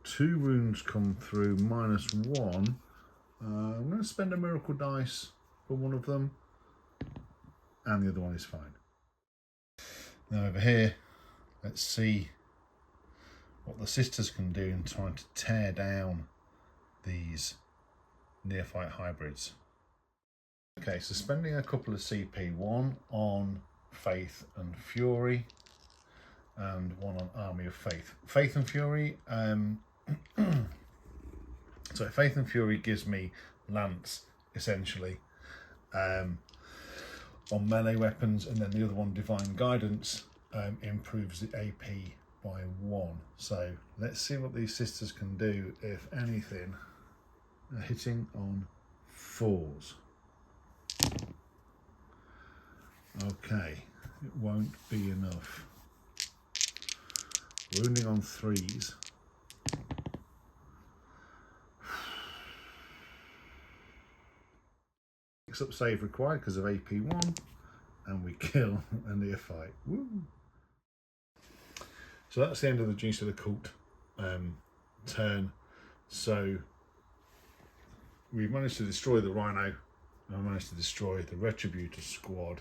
2 wounds come through, -1. I'm going to spend a miracle dice for one of them, and the other one is fine. Now over here, let's see what the sisters can do in trying to tear down these neophyte hybrids. Okay, so spending a couple of CP, 1 on Faith and Fury, and 1 on Army of Faith. Faith and Fury, so Faith and Fury gives me Lance, essentially, on melee weapons, and then the other one, Divine Guidance, improves the AP by 1. So let's see what these sisters can do, if anything. They're hitting on 4s. Okay, it won't be enough. Wounding on 3s. Up save required because of AP 1, and we kill a neophyte. Woo! So that's the end of the Genestealer cult turn. So we've managed to destroy the Rhino, and managed to destroy the Retributor squad.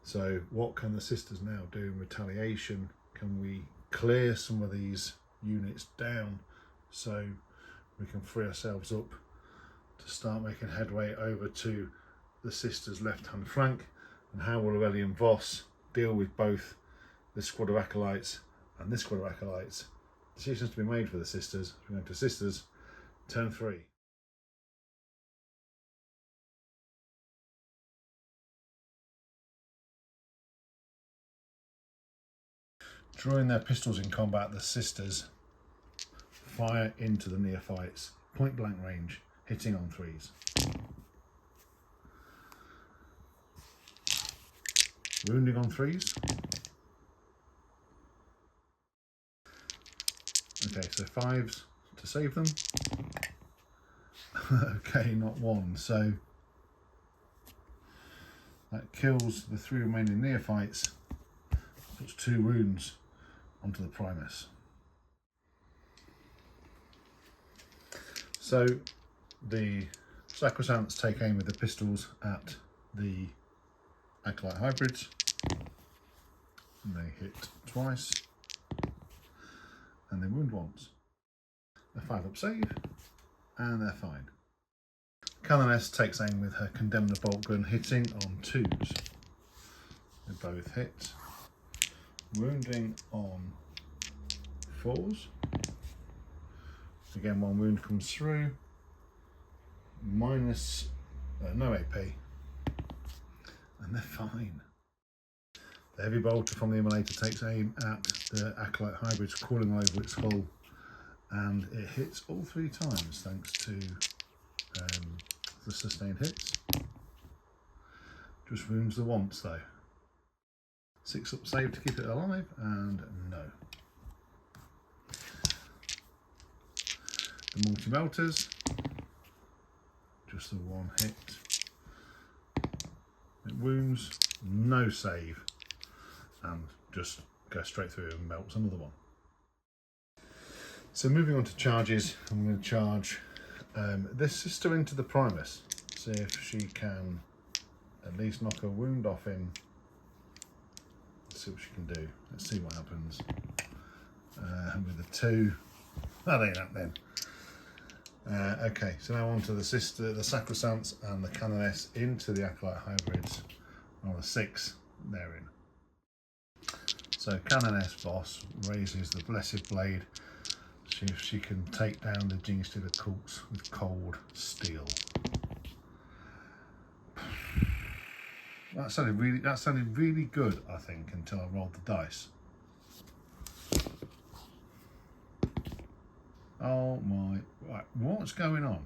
So what can the sisters now do in retaliation? Can we clear some of these units down so we can free ourselves up to start making headway over to the sisters' left-hand flank. And how will Aurelian Voss deal with both this squad of acolytes and this squad of acolytes? Decisions to be made for the sisters. We're going to sisters, turn 3. Drawing their pistols in combat, the sisters fire into the neophytes, point blank range, hitting on 3s. Wounding on 3s. Okay, so 5s to save them. Okay, not 1. So that kills the 3 remaining neophytes, puts 2 wounds onto the Primus. So the Sacrosancts take aim with the pistols at the Acolyte hybrids, and they hit twice, and they wound once. A 5-up save, and they're fine. Canoness takes aim with her Condemner bolt gun, hitting on 2s. They both hit. Wounding on 4s. Again, 1 wound comes through. Minus no AP. And they're fine. The heavy bolter from the Immolator takes aim at the Acolyte hybrids, crawling over its hull, and it hits all 3 times thanks to the sustained hits. Just wounds the once though. 6-up save to keep it alive, and no. The multi-melters, just the 1 hit. It wounds, no save, and just goes straight through and melts another one. So moving on to charges, I'm going to charge this sister into the Primus, see if she can at least knock a wound off him. Let's see what she can do. Let's see what happens. With the 2, that ain't happening. Okay, so now on to the sister, the Sacrosancts and the Canoness into the Acolyte hybrids. On the 6, they're in. So Canoness Voss raises the Blessed Blade, see if she can take down the Genestealer cults with cold steel. That sounded really good, I think, until I rolled the dice. Oh my, right, what's going on?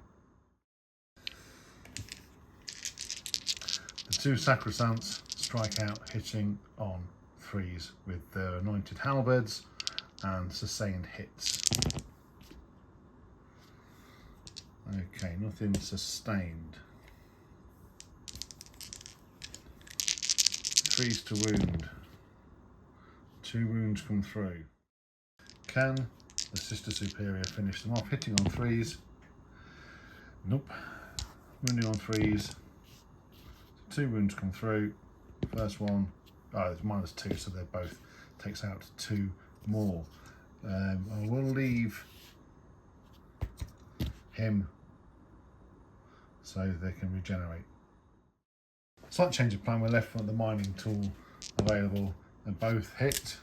The 2 Sacrosancts strike out, hitting on 3s with their anointed halberds and sustained hits. Okay, nothing sustained. 3s to wound. 2 wounds come through. Can the Sister Superior finish them off, hitting on 3s? Nope. Wounding on 3s. 2 wounds come through. First one, it's -2, so they're both, takes out 2 more. I will leave him so they can regenerate. Slight change of plan, we're left with the mining tool available. They both hit.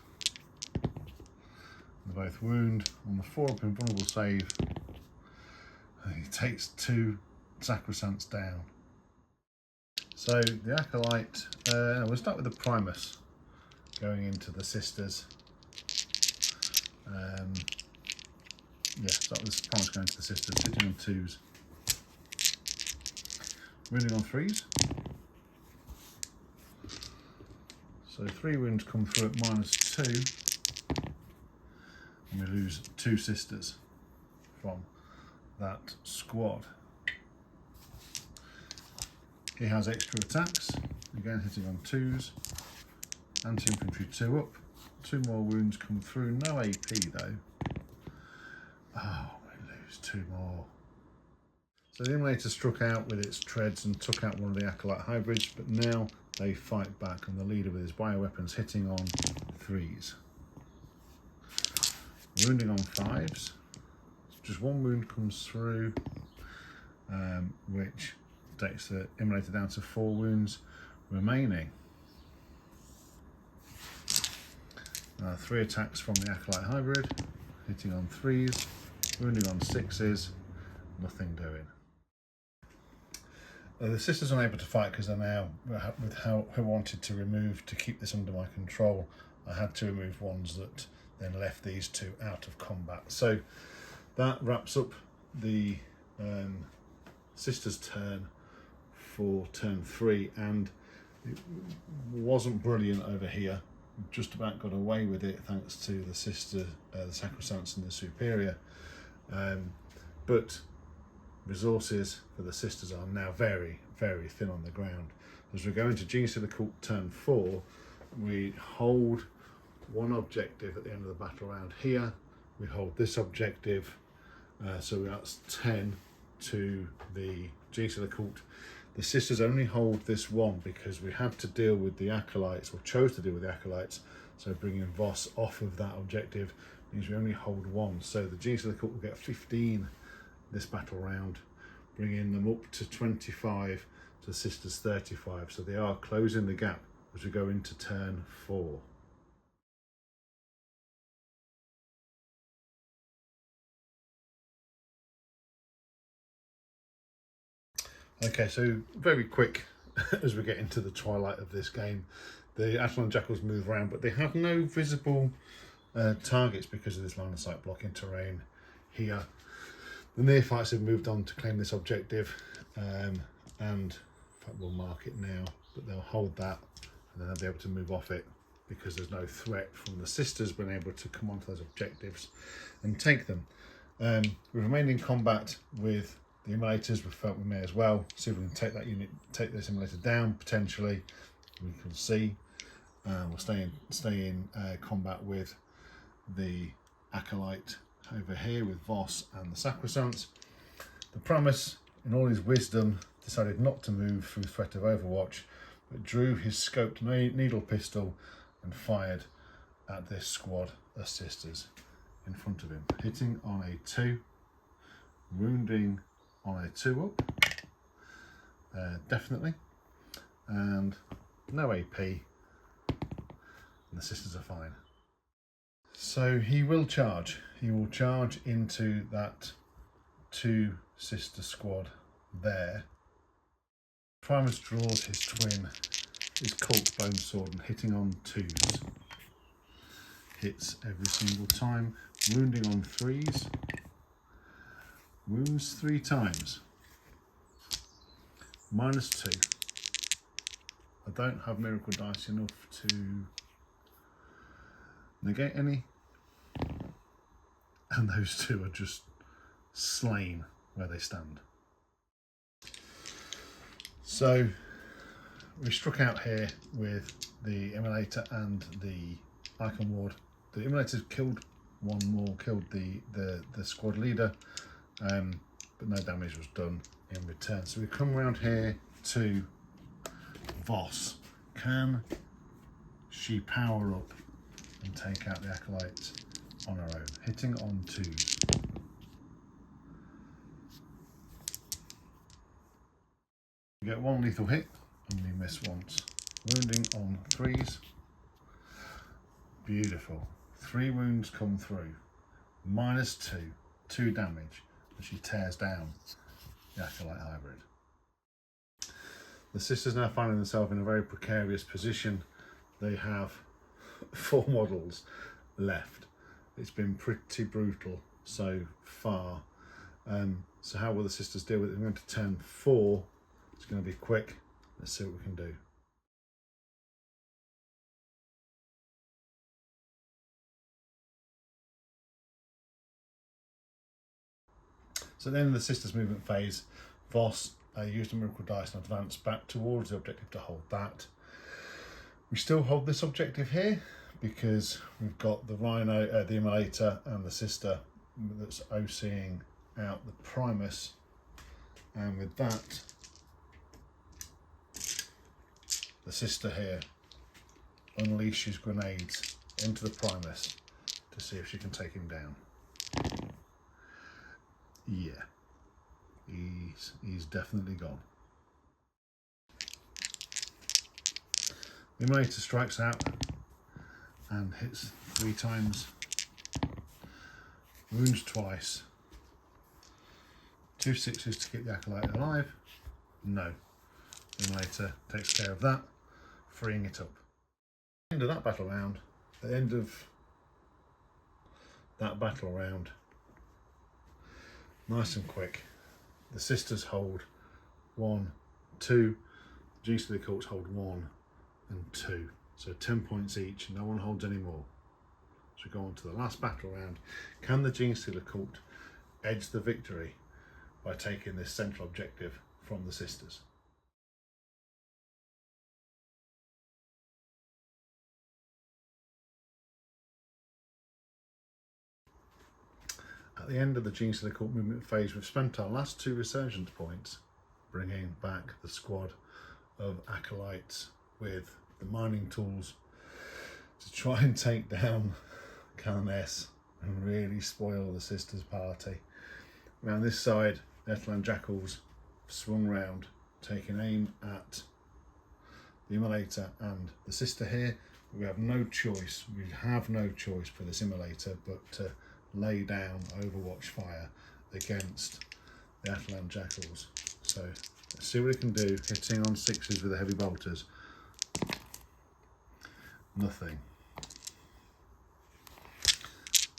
They both wound. On the 4-up invulnerable save, he takes 2 Sacrosancts down. So the Acolyte, we'll start with the Primus going into the sisters. Start with the Primus going to the sisters, hitting on 2s. Wounding on 3s. So 3 wounds come through at -2. And we lose 2 sisters from that squad. He has extra attacks, again hitting on 2s. Anti-infantry 2 up. 2 more wounds come through, no AP though. Oh, we lose 2 more. So the Immolator struck out with its treads and took out one of the Acolyte hybrids, but now they fight back, and the leader with his bioweapons hitting on 3s. Wounding on 5s. Just 1 wound comes through. which takes the Immolator down to 4 wounds remaining. 3 attacks from the Acolyte Hybrid, hitting on 3s, wounding on 6s, nothing doing. The sisters are unable to fight because they're now, with how I wanted to remove to keep this under my control, I had to remove ones that then left these 2 out of combat. So that wraps up the sisters' turn for turn 3, and it wasn't brilliant over here. Just about got away with it thanks to the sister, the Sacrosancts and the Superior, but resources for the sisters are now very, very thin on the ground. As we go into Genestealer Cult turn 4, we hold one objective at the end of the battle round here. We hold this objective, so that's 10 to the Genestealer Cult. The sisters only hold this one because we had to deal with the Acolytes, or chose to deal with the Acolytes, so bringing Voss off of that objective means we only hold 1. So the Genestealer Cult will get 15 this battle round, bringing them up to 25 to the sisters 35. So they are closing the gap as we go into turn 4. Okay, so very quick as we get into the twilight of this game. The Athlon Jackals move around, but they have no visible targets because of this line of sight blocking terrain here. The Neophytes have moved on to claim this objective, and in fact we'll mark it now, but they'll hold that and then they'll be able to move off it because there's no threat from the sisters being able to come onto those objectives and take them. We've remained in combat with the Immolators. We felt we may as well see if we can take that unit, take this Immolator down potentially. We can see. We'll stay in combat with the Acolyte over here with Voss and the Sacrosancts. The Promise, in all his wisdom, decided not to move through threat of Overwatch, but drew his scoped needle pistol and fired at this squad of sisters in front of him, hitting on a 2, wounding on a 2 up, definitely, and no AP, and the sisters are fine. So he will charge. He will charge into that 2 sister squad there. Primus draws his twin, his Cult Bone Sword, and hitting on 2s. Hits every single time, wounding on 3s. Wounds 3 times. -2. I don't have miracle dice enough to negate any, and those 2 are just slain where they stand. So we struck out here with the Immolator and the Icon Ward. The Immolator killed one more, killed the squad leader, but no damage was done in return. So we come around here to Voss. Can she power up and take out the Acolytes on her own? Hitting on 2s. We get 1 lethal hit and we miss once. Wounding on 3s. Beautiful. 3 wounds come through. -2. 2 damage. And she tears down the Acolyte Hybrid. The sisters now finding themselves in a very precarious position. They have 4 models left. It's been pretty brutal so far. So how will the sisters deal with it? We're going to turn 4. It's going to be quick. Let's see what we can do. So at the end of the sisters movement phase, Voss used a miracle dice and advanced back towards the objective to hold that. We still hold this objective here because we've got the Rhino, the Immolator and the sister that's OCing out the Primus, and with that the sister here unleashes grenades into the Primus to see if she can take him down. Yeah, he's definitely gone. The Immolator strikes out and hits 3 times, wounds twice, 2 6s to keep the Acolyte alive. No, the Immolator takes care of that, freeing it up. At the end of that battle round, at the end of that battle round, nice and quick, the sisters hold 1, 2, the Genestealer cults hold 1 and 2, so 10 points each. No one holds any more. So we go on to the last battle round. Can the Genestealer cult edge the victory by taking this central objective from the sisters? At the end of the Genestealer cult movement phase, we've spent our last 2 resurgence points bringing back the squad of acolytes with the mining tools to try and take down Canoness and really spoil the sisters' party. Around this side, the Etelan Jackals swung round, taking aim at the Immolator and the sister here. We have no choice, for this Immolator but to lay down Overwatch fire against the Etelan Jackals. So let's see what it can do, hitting on 6s with the heavy bolters. Nothing.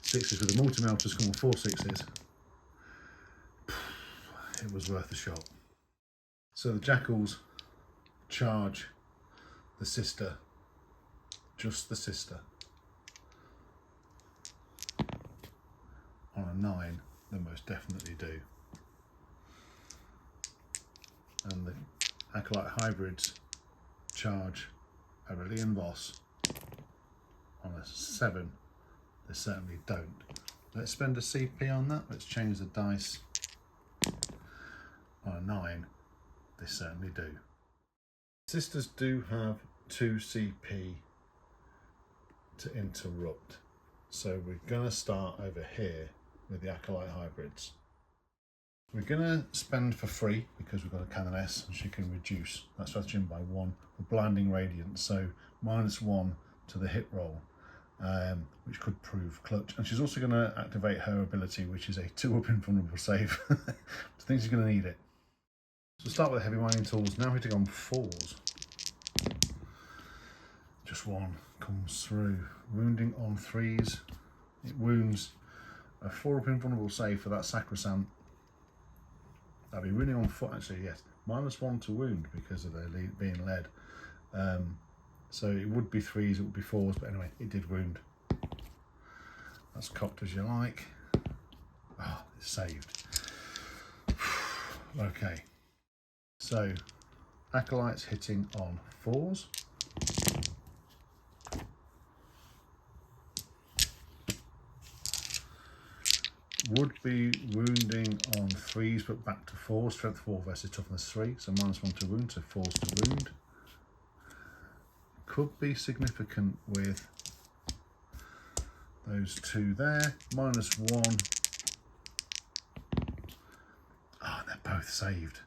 6s with the multi-melters come on 4 6s. It was worth a shot. So the Jackals charge the sister, just the sister. On a 9, they most definitely do. And the Acolyte hybrids charge Aurelian Voss on a 7. They certainly don't. Let's spend a CP on that. Let's change the dice. On a 9, they certainly do. Sisters do have 2 CP to interrupt. So we're going to start over here with the Acolyte hybrids. We're going to spend for free because we've got a Canoness and she can reduce that stratagem by 1 for blinding radiance, so -1 to the hit roll, which could prove clutch. And she's also going to activate her ability, which is a 2-up invulnerable save. I think she's going to need it. So start with the heavy mining tools. Now hitting on 4s. Just 1 comes through. Wounding on 3s. It wounds. A 4-up invulnerable save for that Sacrosanct. That'd be wounding on 4. Actually, yes. -1 to wound because of their being led. So it would be 3s, it would be 4s, but anyway, it did wound. That's cocked as you like. Oh, it's saved. Okay. So, Acolytes hitting on 4s. Would be wounding on 3s, but back to 4s. Strength 4 versus toughness 3, so -1 to wound, so 4s to wound. Could be significant with those 2 there. -1. Oh, they're both saved.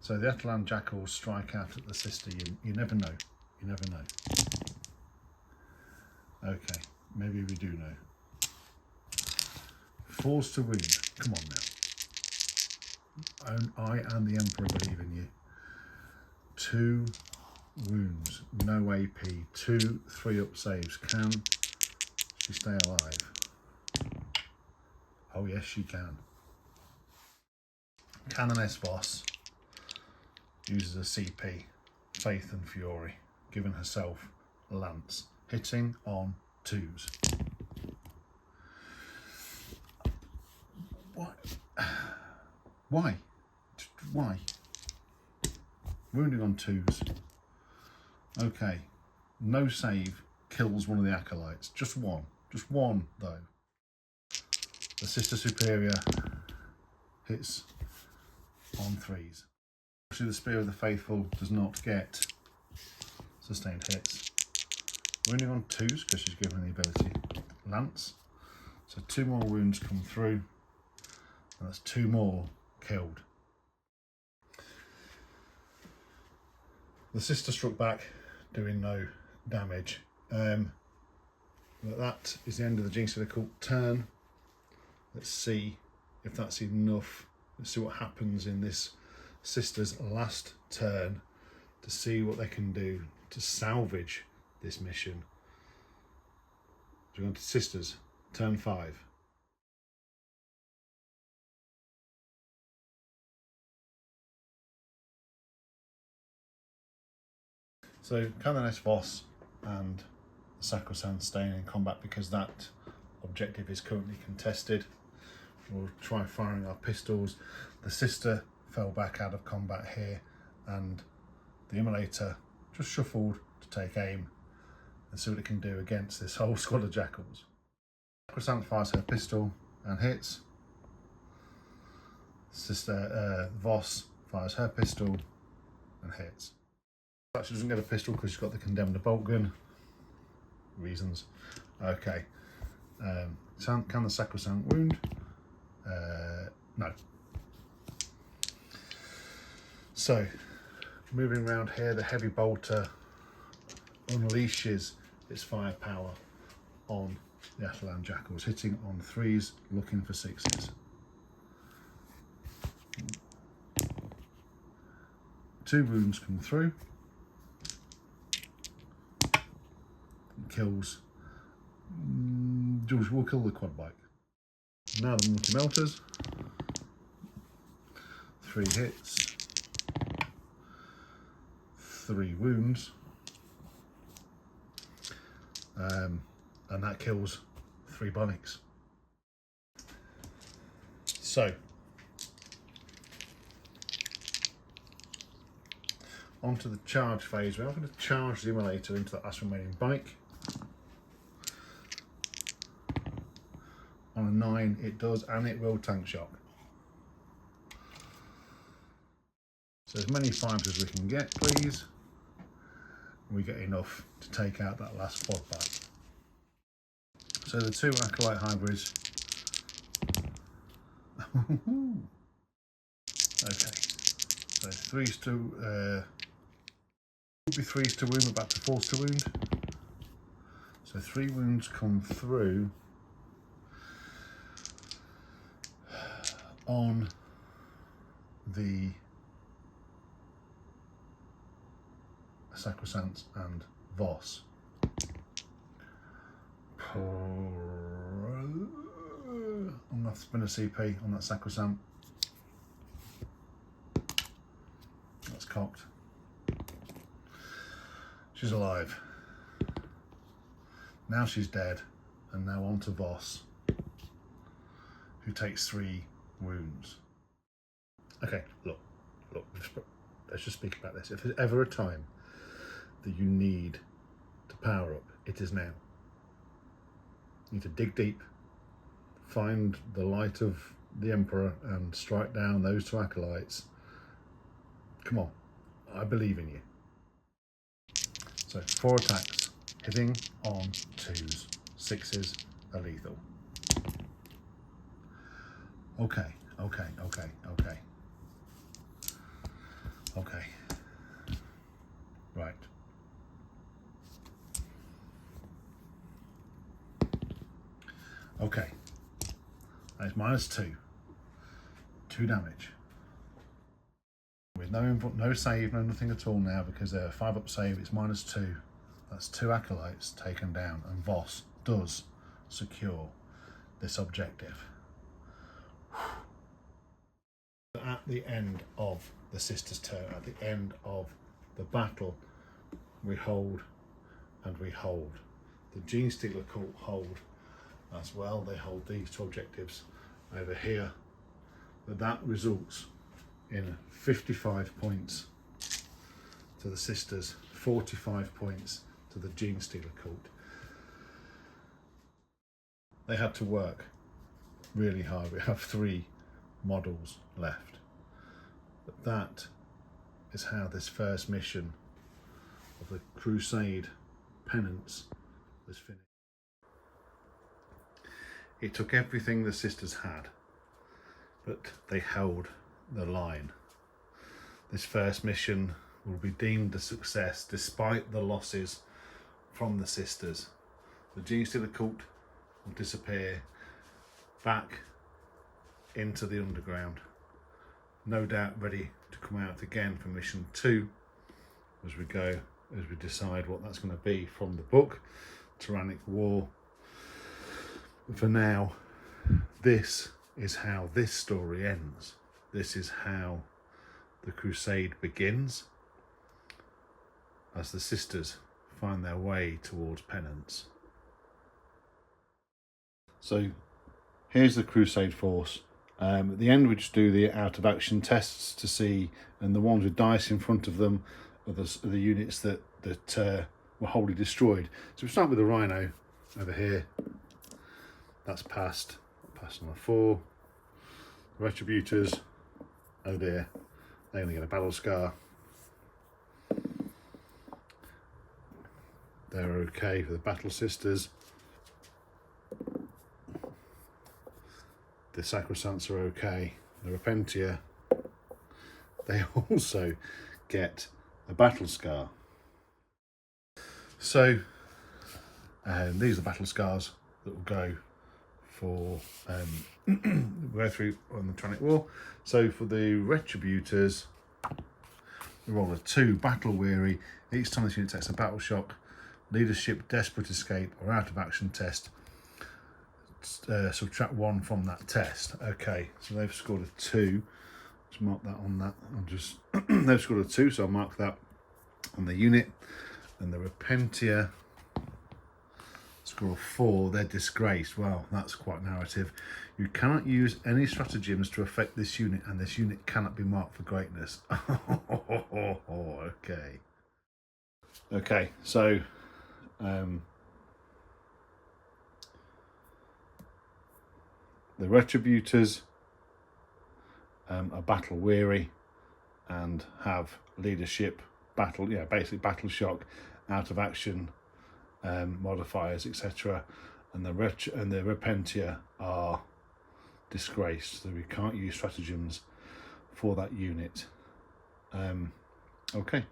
So the Etelan Jackals strike out at the sister. You never know. You never know. Okay, maybe we do know. 4s to wound. Come on now. I and the Emperor believe in you. 2 wounds, no AP, 2 3-up saves. Can she stay alive? Oh yes, she can. Canoness Voss uses a CP, Faith and Fury, giving herself Lance, hitting on 2s. Why? Why? Wounding on 2s. Okay, no save kills one of the acolytes. Just 1. Just 1 though. The Sister Superior hits on 3s. Actually, the Spear of the Faithful does not get sustained hits. Wounding on 2s because she's given the ability Lance. So 2 more wounds come through. And that's 2 more killed. The sister struck back, doing no damage. But that is the end of the Genestealer cult turn. Let's see if that's enough. Let's see what happens in this sister's last turn to see what they can do to salvage this mission. So we're going to sisters, turn 5. So Canoness Voss and the Sacrosanct staying in combat because that objective is currently contested. We'll try firing our pistols. The sister fell back out of combat here, and the Immolator just shuffled to take aim and see what it can do against this whole squad of jackals. Sacrosanct fires her pistol and hits. Sister Voss fires her pistol and hits. She doesn't get a pistol because she's got the condemned bolt gun. Reasons. Okay. Can the Sacrosanct wound? No. So, moving around here, the heavy bolter unleashes its firepower on the Atalan jackals, hitting on 3s, looking for 6s. 2 wounds come through. Kills. We'll kill the quad bike. Now the multi-melters. 3 hits. 3 wounds. And that kills 3 Bionics. So, onto the charge phase. We're not going to charge the Immolator into that last remaining bike. On a 9 it does, and it will tank shock. So as many 5s as we can get, please. We get enough to take out that last quad back. So the 2 Acolyte hybrids. Okay. So 3s to would be 3s to wound, we're back to 4s to wound. So 3 wounds come through on the Sacrosanct and Voss. I'm going to spin a CP on that Sacrosanct. That's cocked. She's alive. Now she's dead, and now on to Voss, who takes 3 wounds. Okay, look, let's just speak about this. If there's ever a time that you need to power up, it is now. You need to dig deep, find the light of the Emperor and strike down those 2 acolytes. Come on, I believe in you. So 4 attacks, hitting on 2s, 6s are lethal. Okay. Right. Okay. That's -2. 2 damage. With no save, no nothing at all now, because they're 5 up save, it's -2. That's 2 acolytes taken down, and Voss does secure this objective. At the end of the sisters' turn, at the end of the battle, we hold and we hold. The Genestealer cult hold as well. They hold these 2 objectives over here, but that results in 55 points to the sisters, 45 points to the Genestealer cult. They had to work really hard. We have 3 models left, but that is how this first mission of the Crusade Penance was finished. It took everything the sisters had, but they held the line. This first mission will be deemed a success despite the losses from the sisters. The Genestealer cult will disappear back into the underground, no doubt ready to come out again for mission 2 as we decide what that's going to be from the book Tyrannic War. For now, this is how this story ends. This is how the crusade begins, as the sisters find their way towards Penance. So here's the crusade force. At the end we just do the out of action tests to see, and the ones with dice in front of them are the units that were wholly destroyed. So we start with the Rhino over here. That's passed on a 4. The Retributors, oh dear, they're going to get a battle scar. They're okay for the Battle Sisters. The Sacrosancts are okay. The Repentia, they also get a battle scar. So these are the battle scars that will go for go through on the Tyrannic War. So for the Retributors, we roll a 2 battle weary. Each time this unit takes a battle shock, leadership, desperate escape, or out of action test, subtract 1 from that test. Okay, so they've scored a 2. Let's mark that on that. I'll just they've scored a 2, so I'll mark that on the unit. And the Repentia score a 4. They're disgraced. Well, that's quite narrative. You cannot use any stratagems to affect this unit, and this unit cannot be marked for greatness. Okay. Okay, so the Retributors are battle weary and have leadership, basically battle shock, out of action, modifiers, etc. And the Repentia are disgraced, so we can't use stratagems for that unit. Okay.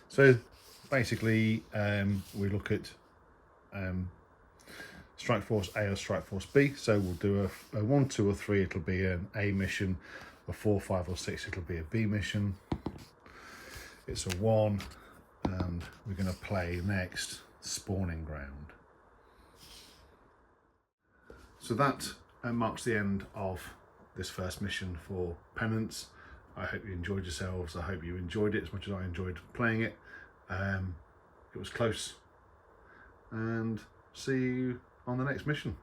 So basically, we look at Strike Force A or Strike Force B. So we'll do a 1, 2 or 3, it'll be an A mission. A 4, 5 or 6, it'll be a B mission. It's a 1, and we're going to play next Spawning Ground. So that marks the end of this first mission for Penance. I hope you enjoyed yourselves. I hope you enjoyed it as much as I enjoyed playing it. It was close, and see you on the next mission.